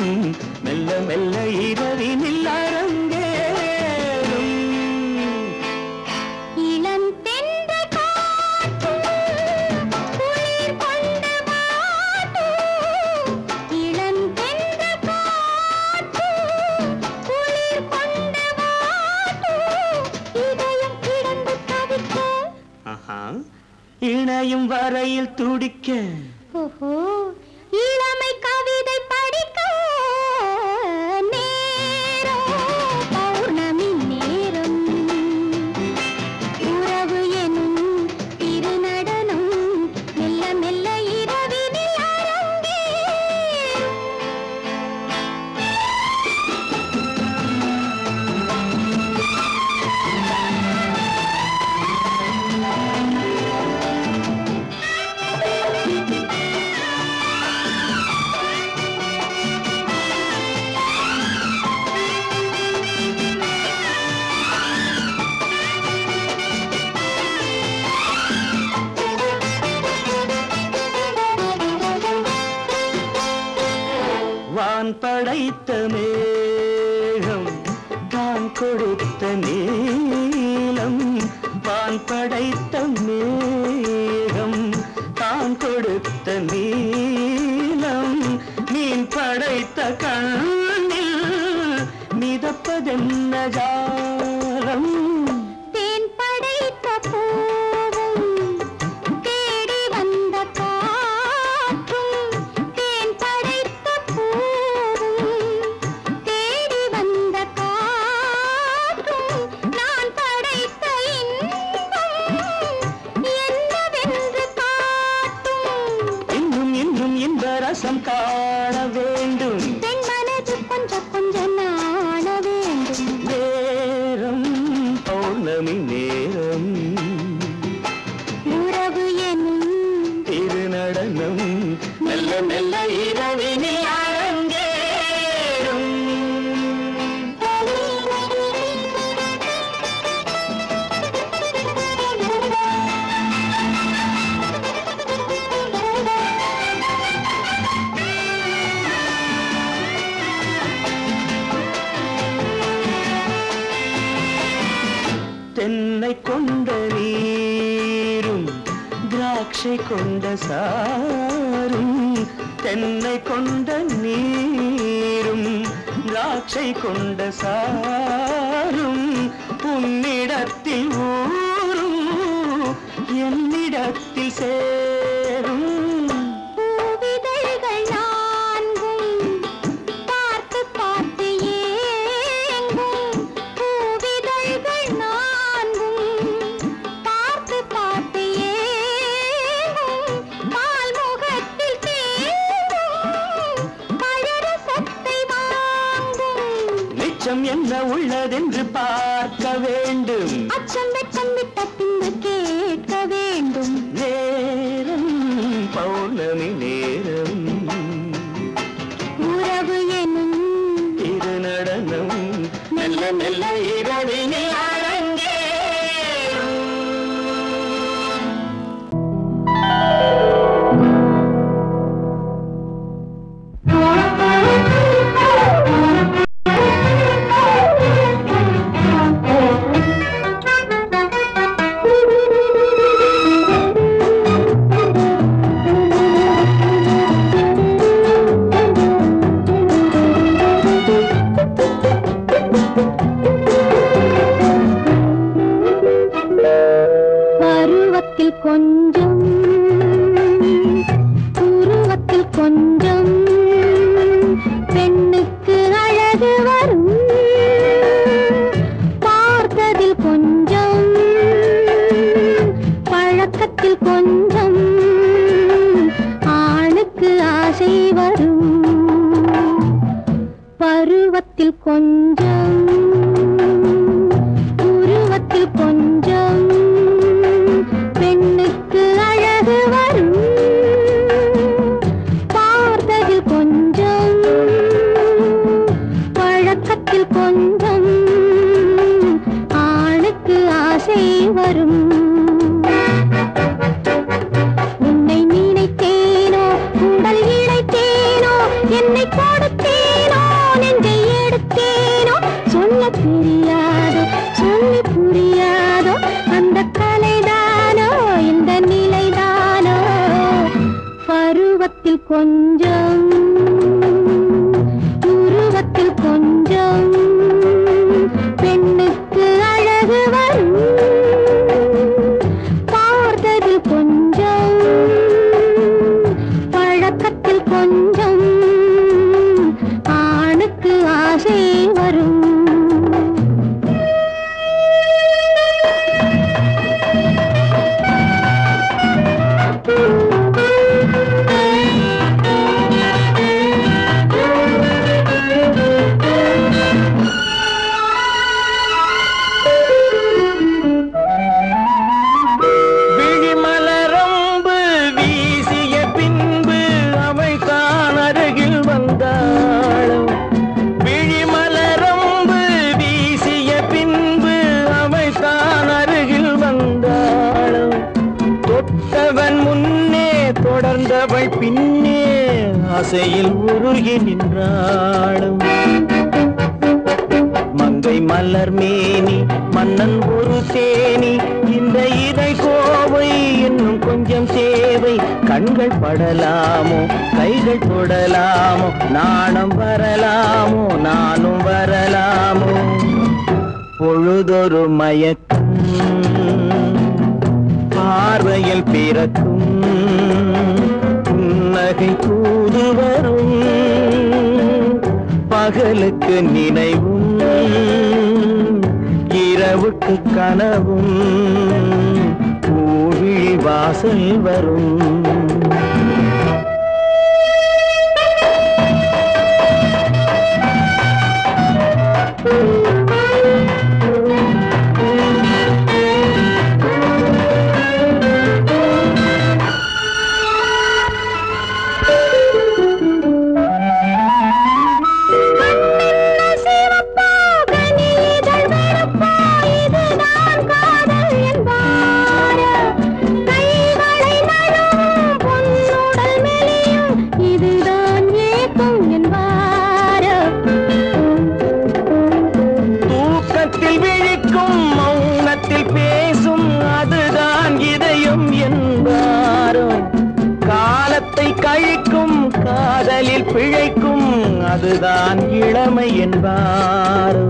மெல்ல மெல்ல இரவினில் அரங்கேறும். இளந்தென்றல் காற்று குளிர் கொண்ட பாட்டு, இளந்தென்றல் காற்று குளிர் கொண்ட துடிக்க ஓஹோ இளமை கவிதை படிக்க நேரம் பௌர்ணமி நேரம் உறவு எனும் திருநடனம் மெல்ல மெல்ல இரவினில் வான் படைத்த மேகம் தான் கொடுத்த நீலம் வான் படைத்த மேகம் தான் கொடுத்த நீலம் மீன் படைத்த கண்ணில் மிதப்பதென்ன ஜாலம் தேன் படைத்த பூவும் தேடி வந்த காற்றும் தேன் படைத்த பூவும் தேடி வந்த காற்றும் நான் படைத்த இன்பம் என்னவென்று காட்டும் இன்னும் இன்னும் இந்த ரசம் காண வேண்டும் பெண் மனது கொஞ்சம் கொஞ்சம் நாண வேண்டும் நேரம் பௌர்ணமி நேரம் உறவு எனும் திருநடனம் மெல்ல மெல்ல இரவினில் அரங்கேறும் தென்னை கொண்ட நீரும் திராட்சை கொண்ட சாரும் தென்னை கொண்ட நீரும் திராட்சை கொண்ட சாரும் உன்னிடத்தில் ஊரும் என்னிடத்தில் சேரும் பூவிதழ்கள் நான்கும் பார்த்து பார்த்து ஏங்கும் பூவிதழ்கள் நான்கும் பார்த்து பார்த்து ஏங்கும் பால் முகத்தில் தேங்கும் பழரசத்தை வாங்கும் மிச்சம் என்ன உள்ளதென்று பார்க்க வேண்டும் அச்சம் வெச்சம் விட்ட பின்பு கேட்க வேண்டும் நேரம் பௌர்ணமி நேரம் உறவு எனும் திருநடனம் மெல்ல மெல்ல இரவினில் அரங்கேறும் பருவத்தில் கொஞ்சம் உருவத்தில் கொஞ்சம் பெண்ணுக்கு அழகு வரும் பார்த்ததில் கொஞ்சம் பழக்கத்தில் கொஞ்சம் ஆணுக்கு ஆசை வரும் பருவத்தில் கொஞ்சம் உருவத்தில் கொஞ்சம் பெண்ணுக்கு அழகு வரும் பார்த்ததில் கொஞ்சம் பழக்கத்தில் கொஞ்சம் ஆணுக்கு ஆசை வரும் உன்னை நினைத்தேனோ உடல் இழைத்தேனோ என்னை கொடுத்தேனோ நெஞ்சை எடுத்தேனோ சொல்ல தெரியாதோ சொல்லி புரியாதோ அந்த கலைதானோ இந்த நிலைதானோ பருவத்தில் கொஞ்சம் உருவத்தில் கொஞ்சம் பெண்ணுக்கு அழகு வரும் பார்த்ததில் கொஞ்சம் கொஞ்சம் ஆணுக்கு ஆசை வரும். பின்னே ஆசையில் உருகி நின்றாளும். மங்கை மலர் மேனி மன்னன் ஒரு தேனி, இந்த இதை கோவை இன்னும் கொஞ்சம் தேவை. கண்கள் படலாமோ கைகள் தொடலாமோ, நாணம் வரலாமோ நானும் வரலாமோ. பொழுதொரு மயக்கம் பார்வையில் பிறக்கும், புன்னகை தூது வரும். பகலுக்கு நினைவும் இரவுக்கு கனவும், பூவிழி வாசல் வரும். காதலில் பிழைக்கும் அதுதான் இளமை என்பாரோ.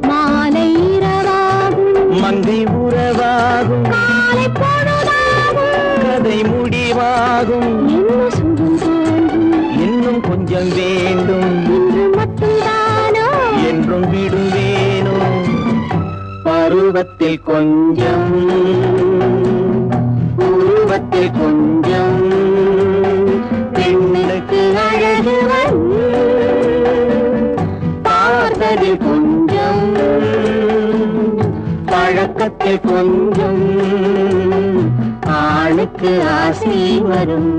மாலை இரவாகும் மங்கை உறவாகும், காலை பொழுதாகும் கதை முடிவாகும். என்ன சுகம் தோன்றும் இன்னும் கொஞ்சம் வேண்டும், இன்று மட்டும்தானோ என்றும் விடுவேனோ. பருவத்தில் கொஞ்சம் உருவத்தில் கொஞ்சம், பெண்ணுக்கு அழகு வரும். பார்த்ததில் கொஞ்சம் பழக்கத்தில் கொஞ்சம், ஆணுக்கு ஆசை வரும்.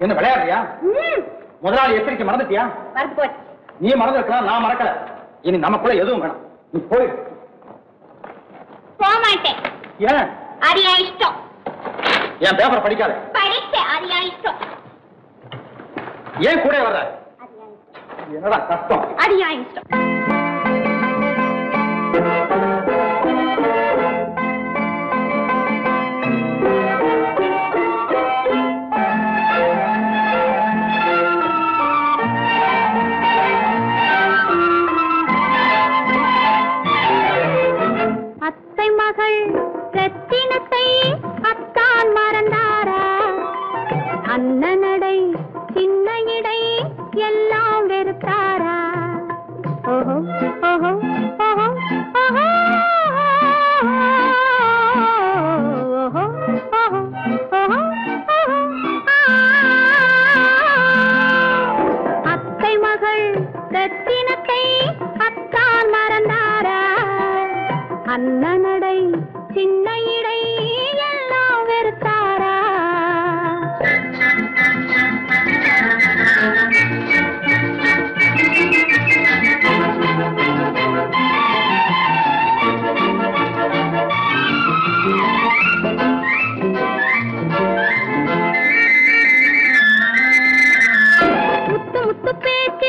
என்ன விளையாடுறியா? முதலாளி எச்சரிக்கை மறந்துட்டியா? மறந்து போச்சு. நீ மறந்து இருக்கலாம், நான் மறக்கல. இனி நமக்குள்ள எதுவும் வேணாம், நீ போய். போக மாட்டேன். ஏன்? அது என் இஷ்டம். என் பேப்பர் படிக்காத. படிச்சேன், அது என் இஷ்டம். ஏன் கூட வர்ற? என்னடா கஷ்டம்? அது என் இஷ்டம். மகள் ரத்தினத்தை அத்தான் மறந்தாரா? அண்ணனடை சின்ன இடை எல்லாம் வெறுத்தாரா? ஓஹோ ஓஹோ ஓஹோ ஓஹோ அத்தை மகள் ரத்தினத்தை அத்தான் மறந்தாரா? அண்ணனடை சின்ன இடை எல்லாம் வெறுத்தாரா? முத்து முத்து பேச்சு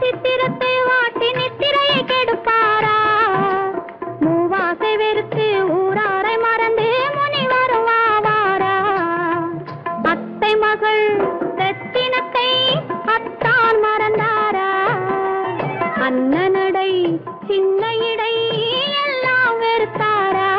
சித்திரத்தை வாட்டி நித்திரையை கெடுப்பாரா மூவாசை வெறுத்து ஊராரை மறந்து முனி வருவாரா அத்தை மகள் ரத்தினத்தை அத்தான் மறந்தாரா அண்ணனடை சின்ன இடை எல்லாம் வெறுத்தாரா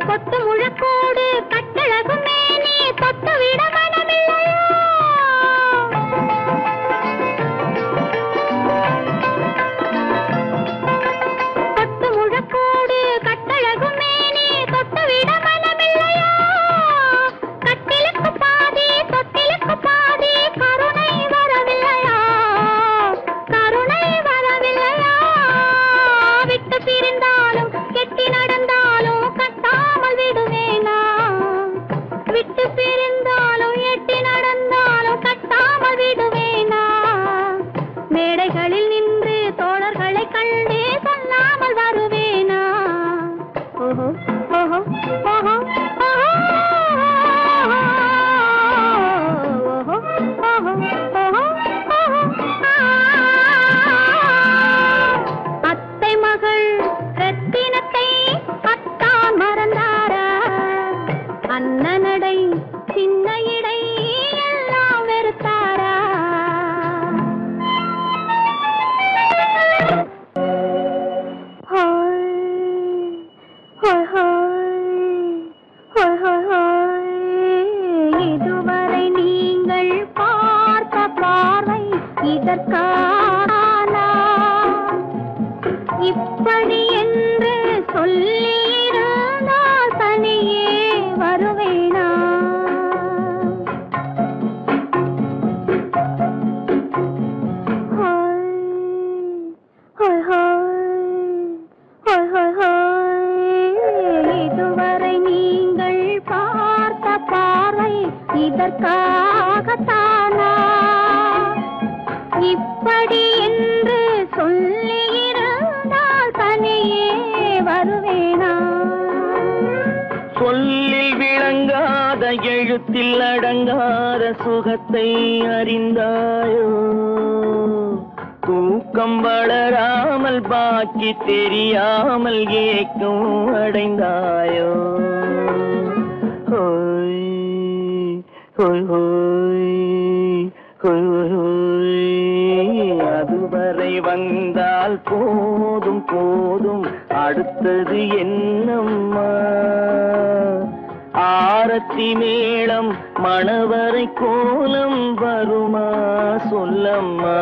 கொத்து முழக்கோடு கட்டழகும் மேனி தொட்டு விட மனமில்லையோ கொத்து முழக்கோடு கட்டழகும் மேனி தொட்டு விட மனமில்லையோ கட்டிலுக்கு பாதி தொட்டிலுக்கு பாதி கருணை வரவில்லையா கருணை வரவில்லையா விட்டு பிரிந்தாலும் கெட்டி நடந்தாலும் கட்டாமல் விடுவேனா விட்டு பிரிந்தாலும் எட்டி நடந்தாலும் கட்டாமல் விடுவேனா மேடைகளில் நின்று தோழர்களை கண்டு சொல்லாமல் வருவேனா ஓஹோ ஓஹோ ஓஹோ அத்தை மகள் ரத்தினத்தை அத்தான் மறந்தாரா அண்ணனடை சின்ன இடை எல்லாம் வெறுத்தாரா இதுவரை நீங்கள் பார்த்த பார்வை இதற்கான இப்படி என்று சொல்லியிருந்தால் தனியே வருவேனா இதுவரை நீங்கள் பார்த்த பார்வை இதற்காகத்தானா இப்படி என்று சொல்லியிருந்தால் தனியே வருவேனா சொல்லில் விளங்காத எழுத்தில் அடங்காத சுகத்தை அறிந்தாயோ தூக்கம் வளராமல் பாக்கி தெரியாமல் ஏக்கம் அடைந்தாயோ ஹோய் ஹோய் ஹோய் ஹோய் ஹோய் அதுவரை வந்தால் போதும் போதும் அடுத்தது என்னம்மா ஆரத்தி மேளம் மணவரை கோலம் வருமா சொல்லம்மா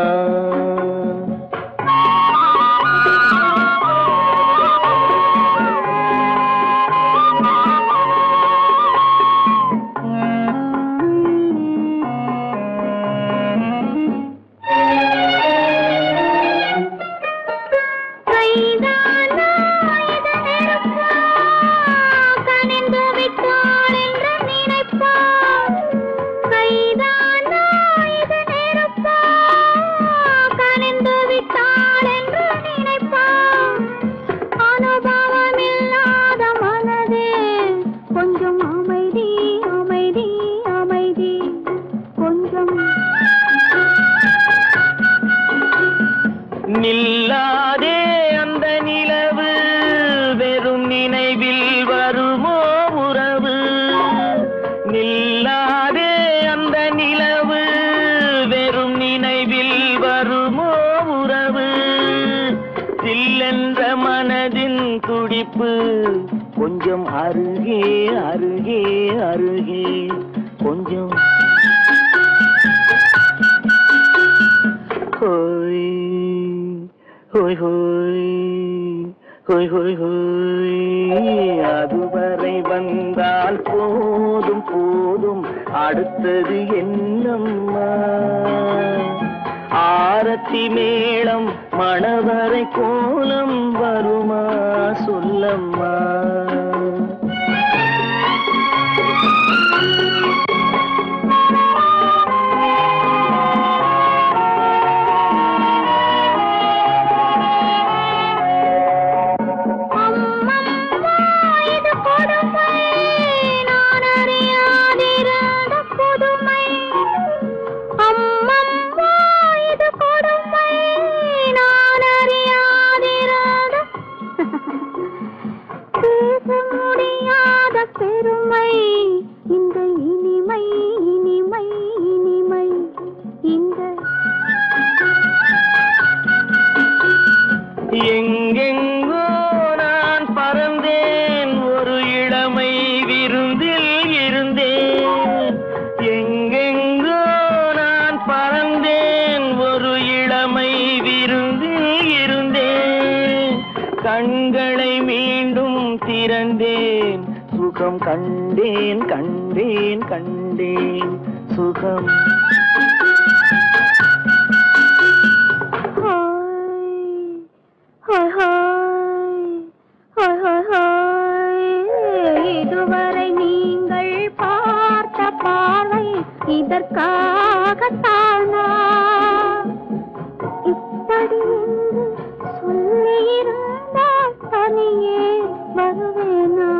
நில்லாதே அந்த நிலவு வெறும் நினைவில் வருமோ உறவு நில்லாதே அந்த நிலவு வெறும் நினைவில் வருமோ உறவு சில்லென்ற மனதின் துடிப்பு கொஞ்சம் அருகே அருகே அருகே கொஞ்சம் ஹோய் ஹோய் ஹோய் ஹோய் ஹோய் ஹோய் அதுவரை வந்தால் போதும் போதும் அடுத்தது என்னம்மா ஆரத்தி மேளம் மணவரை கோலம் வருமா சொல்லம்மா கண்களை மீண்டும் திறந்தேன், சுகம் கண்டேன் கண்டேன் கண்டேன் சுகம். இதுவரை நீங்கள் பார்த்த பார்வை இதற்காகத்தானா? இப்படி சொல்லியிருந்தால் தனியே வருவேனா?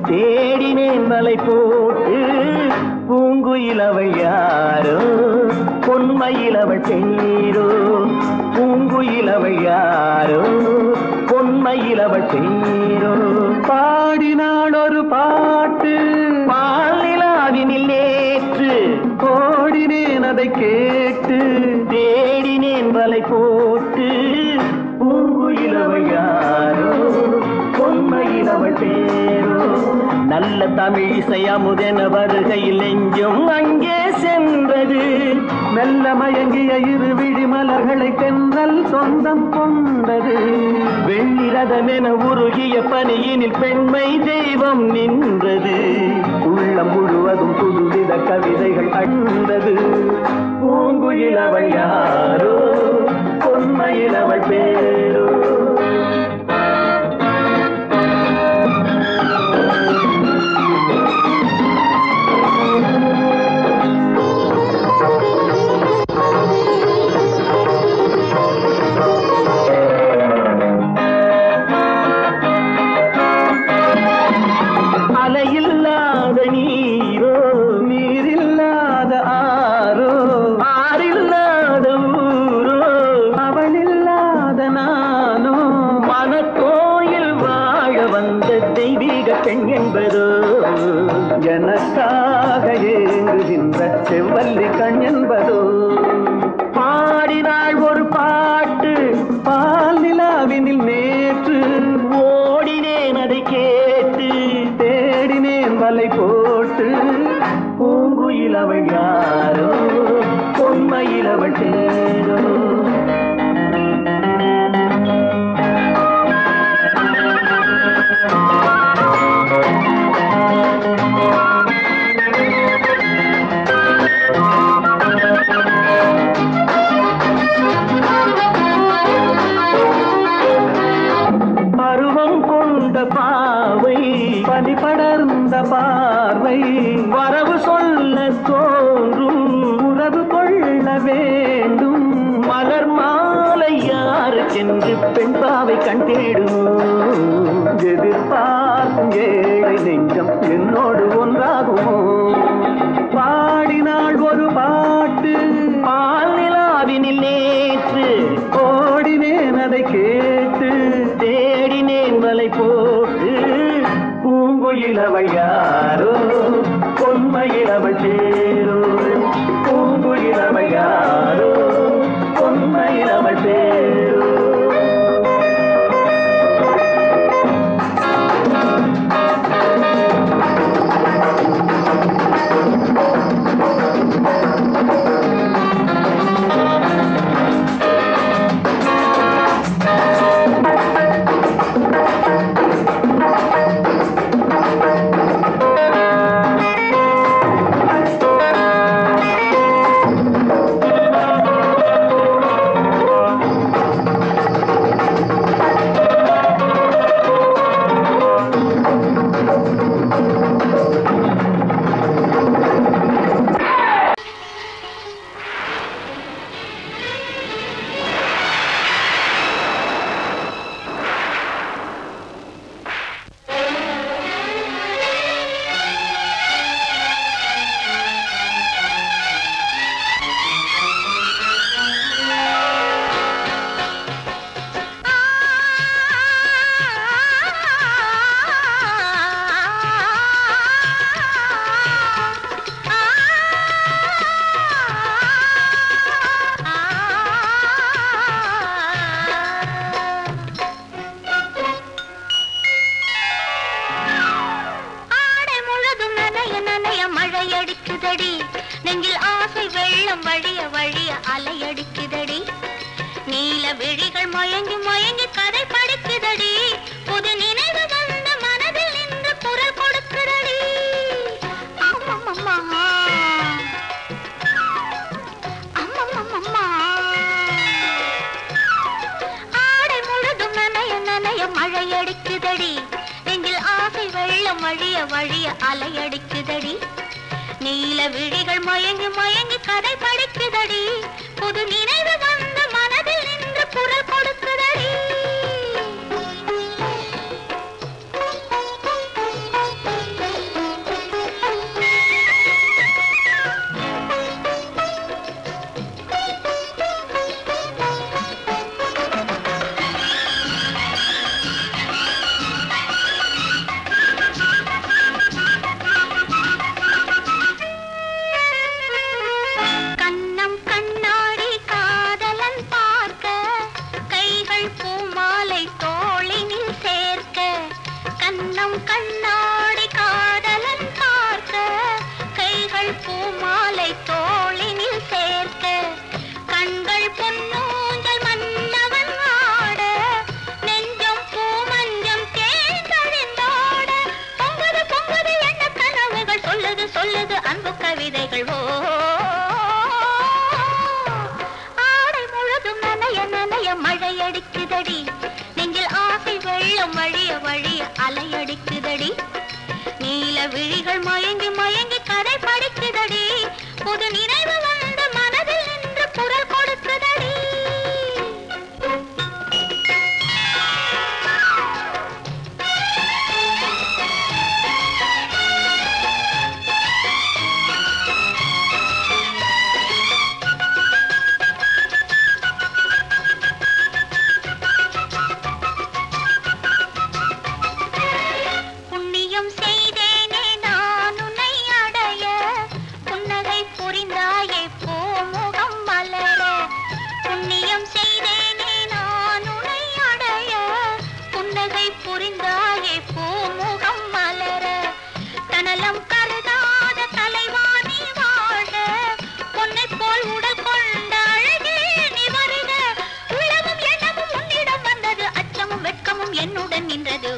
தேடினேன் வலை போட்டு பூங்குயிலவள் யாரோ பொன்மையிலவள் தேரோ, பூங்குயிலவள் யாரோ பொன்மையிலவள் தேரோ. பாடினாள் ஒரு பாட்டு பாலிலாவினில் நேற்று, ஓடினேன் அதை கேட்டு தேடினேன் வலை போட்டு பூங்குயிலவள் யாரோ பொன்மையிலவள் தேரோ. நல்ல தமிழ் இசை அமுதென வருகையில் நெஞ்சும் அங்கே சென்றது, மெல்ல மயங்கிய இரு விழி மலர்களை தென்றல் சொந்தம் கொண்டது. வெள்ளிரதமென உருகிய பனியினில் பெண்மை தெய்வம் நின்றது, உள்ளம் முழுவதும் புதுவித கவிதைகள் அண்டது. பூங்குயிலவள் யாரோ பொன்மையிலவள் பேரோ. அலையில்லாத நீரோ நீரில்லாத ஆரோ, ஆறில்லாத ஊரோ அவளில்லாத நானோ, மனக்கோயில் வாழ வந்த தெய்வீக பெண் என்பதோ, எனக்காக ஏங்குகின்ற செவ்வல்லி கண் என்பதோ. பாடினாள் ஒரு பாட்டு பால் நிலாவினில் நேற்று, ஓடினேன் அதை கேட்டு தேடினேன் வலை போட்டு பூங்குயிலவள் யாரோ பொன்மையிலவள் தேரோ. பருவம் கொண்ட பாவை பனி படர்ந்த பார்வை, வரவு சொல்ல தோன்றும் உறவு கொள்ள வேண்டும். மலர் மாலை யாருக்கென்று பெண் பாவை கண் தேடுமோ, எதிர்பார்க்கும் ஏழை நெஞ்சம் என்னோடு ஒன்றாகுமோ. பாடினாள் ஒரு பாட்டு பால் நிலாவினில் நேற்று, ஓடினேன் அதை கேட்டு தேடினேன் வலை போட்டு பூங்குயிலவள் யாரோ பொன்மையிலவள் தேரோ, பூங்குயிலவள் யாரோ பொன்மையிலவள் தேரோ. அலையடிக்குதடி நெஞ்சில் ஆசை வெள்ளம் வழிய வழிய அலையடிக்குதடி நீல விழிகள் மயங்கி மயங்கி கதை படிக்குதடி புது நினைவு வந்த மனதில் நின்று குரல் கொடுக்குதடி அம்மம்மா அம்மம்மா ஆடை முழுதும் நனைய நனைய மழையடிக்குதடி நெஞ்சில் ஆசை வெள்ளம் வழிய வழிய அலையடிக்குதடி நீல விழிகள் மயங்கி மயங்கி கதை படிக்குதடி புது நினைவு வந்த மனதில் நின்று குரல் கொடுக்குதடி கண்ணாடி காதலன் பார்க்க கைகள் பூமாலை தோளினில் சேர்க்க கண்கள் பொன்னூஞ்சல் மன்னவன் ஆட நெஞ்சம் பூமஞ்சம் தேர்ந்தழிந்தாட பொங்குது பொங்குது எண்ண கனவுகள் சொல்லுது சொல்லுது அன்பு கவிதைகள் ஆடை முழுதும் நனைய நனைய மழையடிக்குதடி நெஞ்சில் ஆசை வெள்ளம் வழிய வழிய அலையடிக்குதடி நீல விழிகள் மயங்கி மயங்கி கதை படிக்குதடி புது நினைவு வந்த மனதில் நின்று குரல் கொடுக்குதடி புரிந்தாயே பூமுகம் மலர தனலம் கருதாத தலைவாணி வாழ பொன்னை போல் உடல் கொண்ட அழகே நீ வருக உலகம் எண்ணமும் உன்னிடம் வந்தது அச்சமும் வெட்கமும் என்னுடன் நின்றது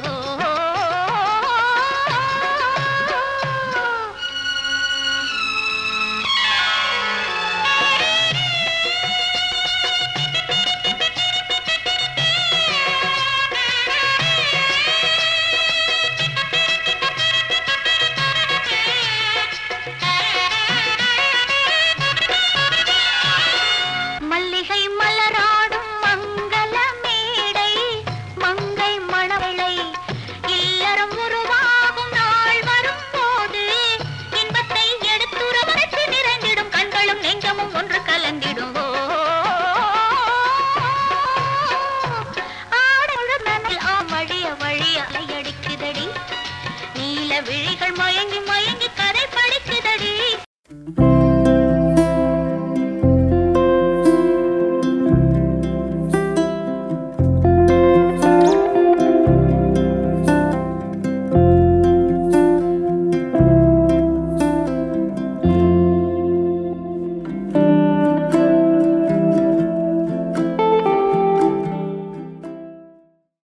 விழிகள் மயங்கி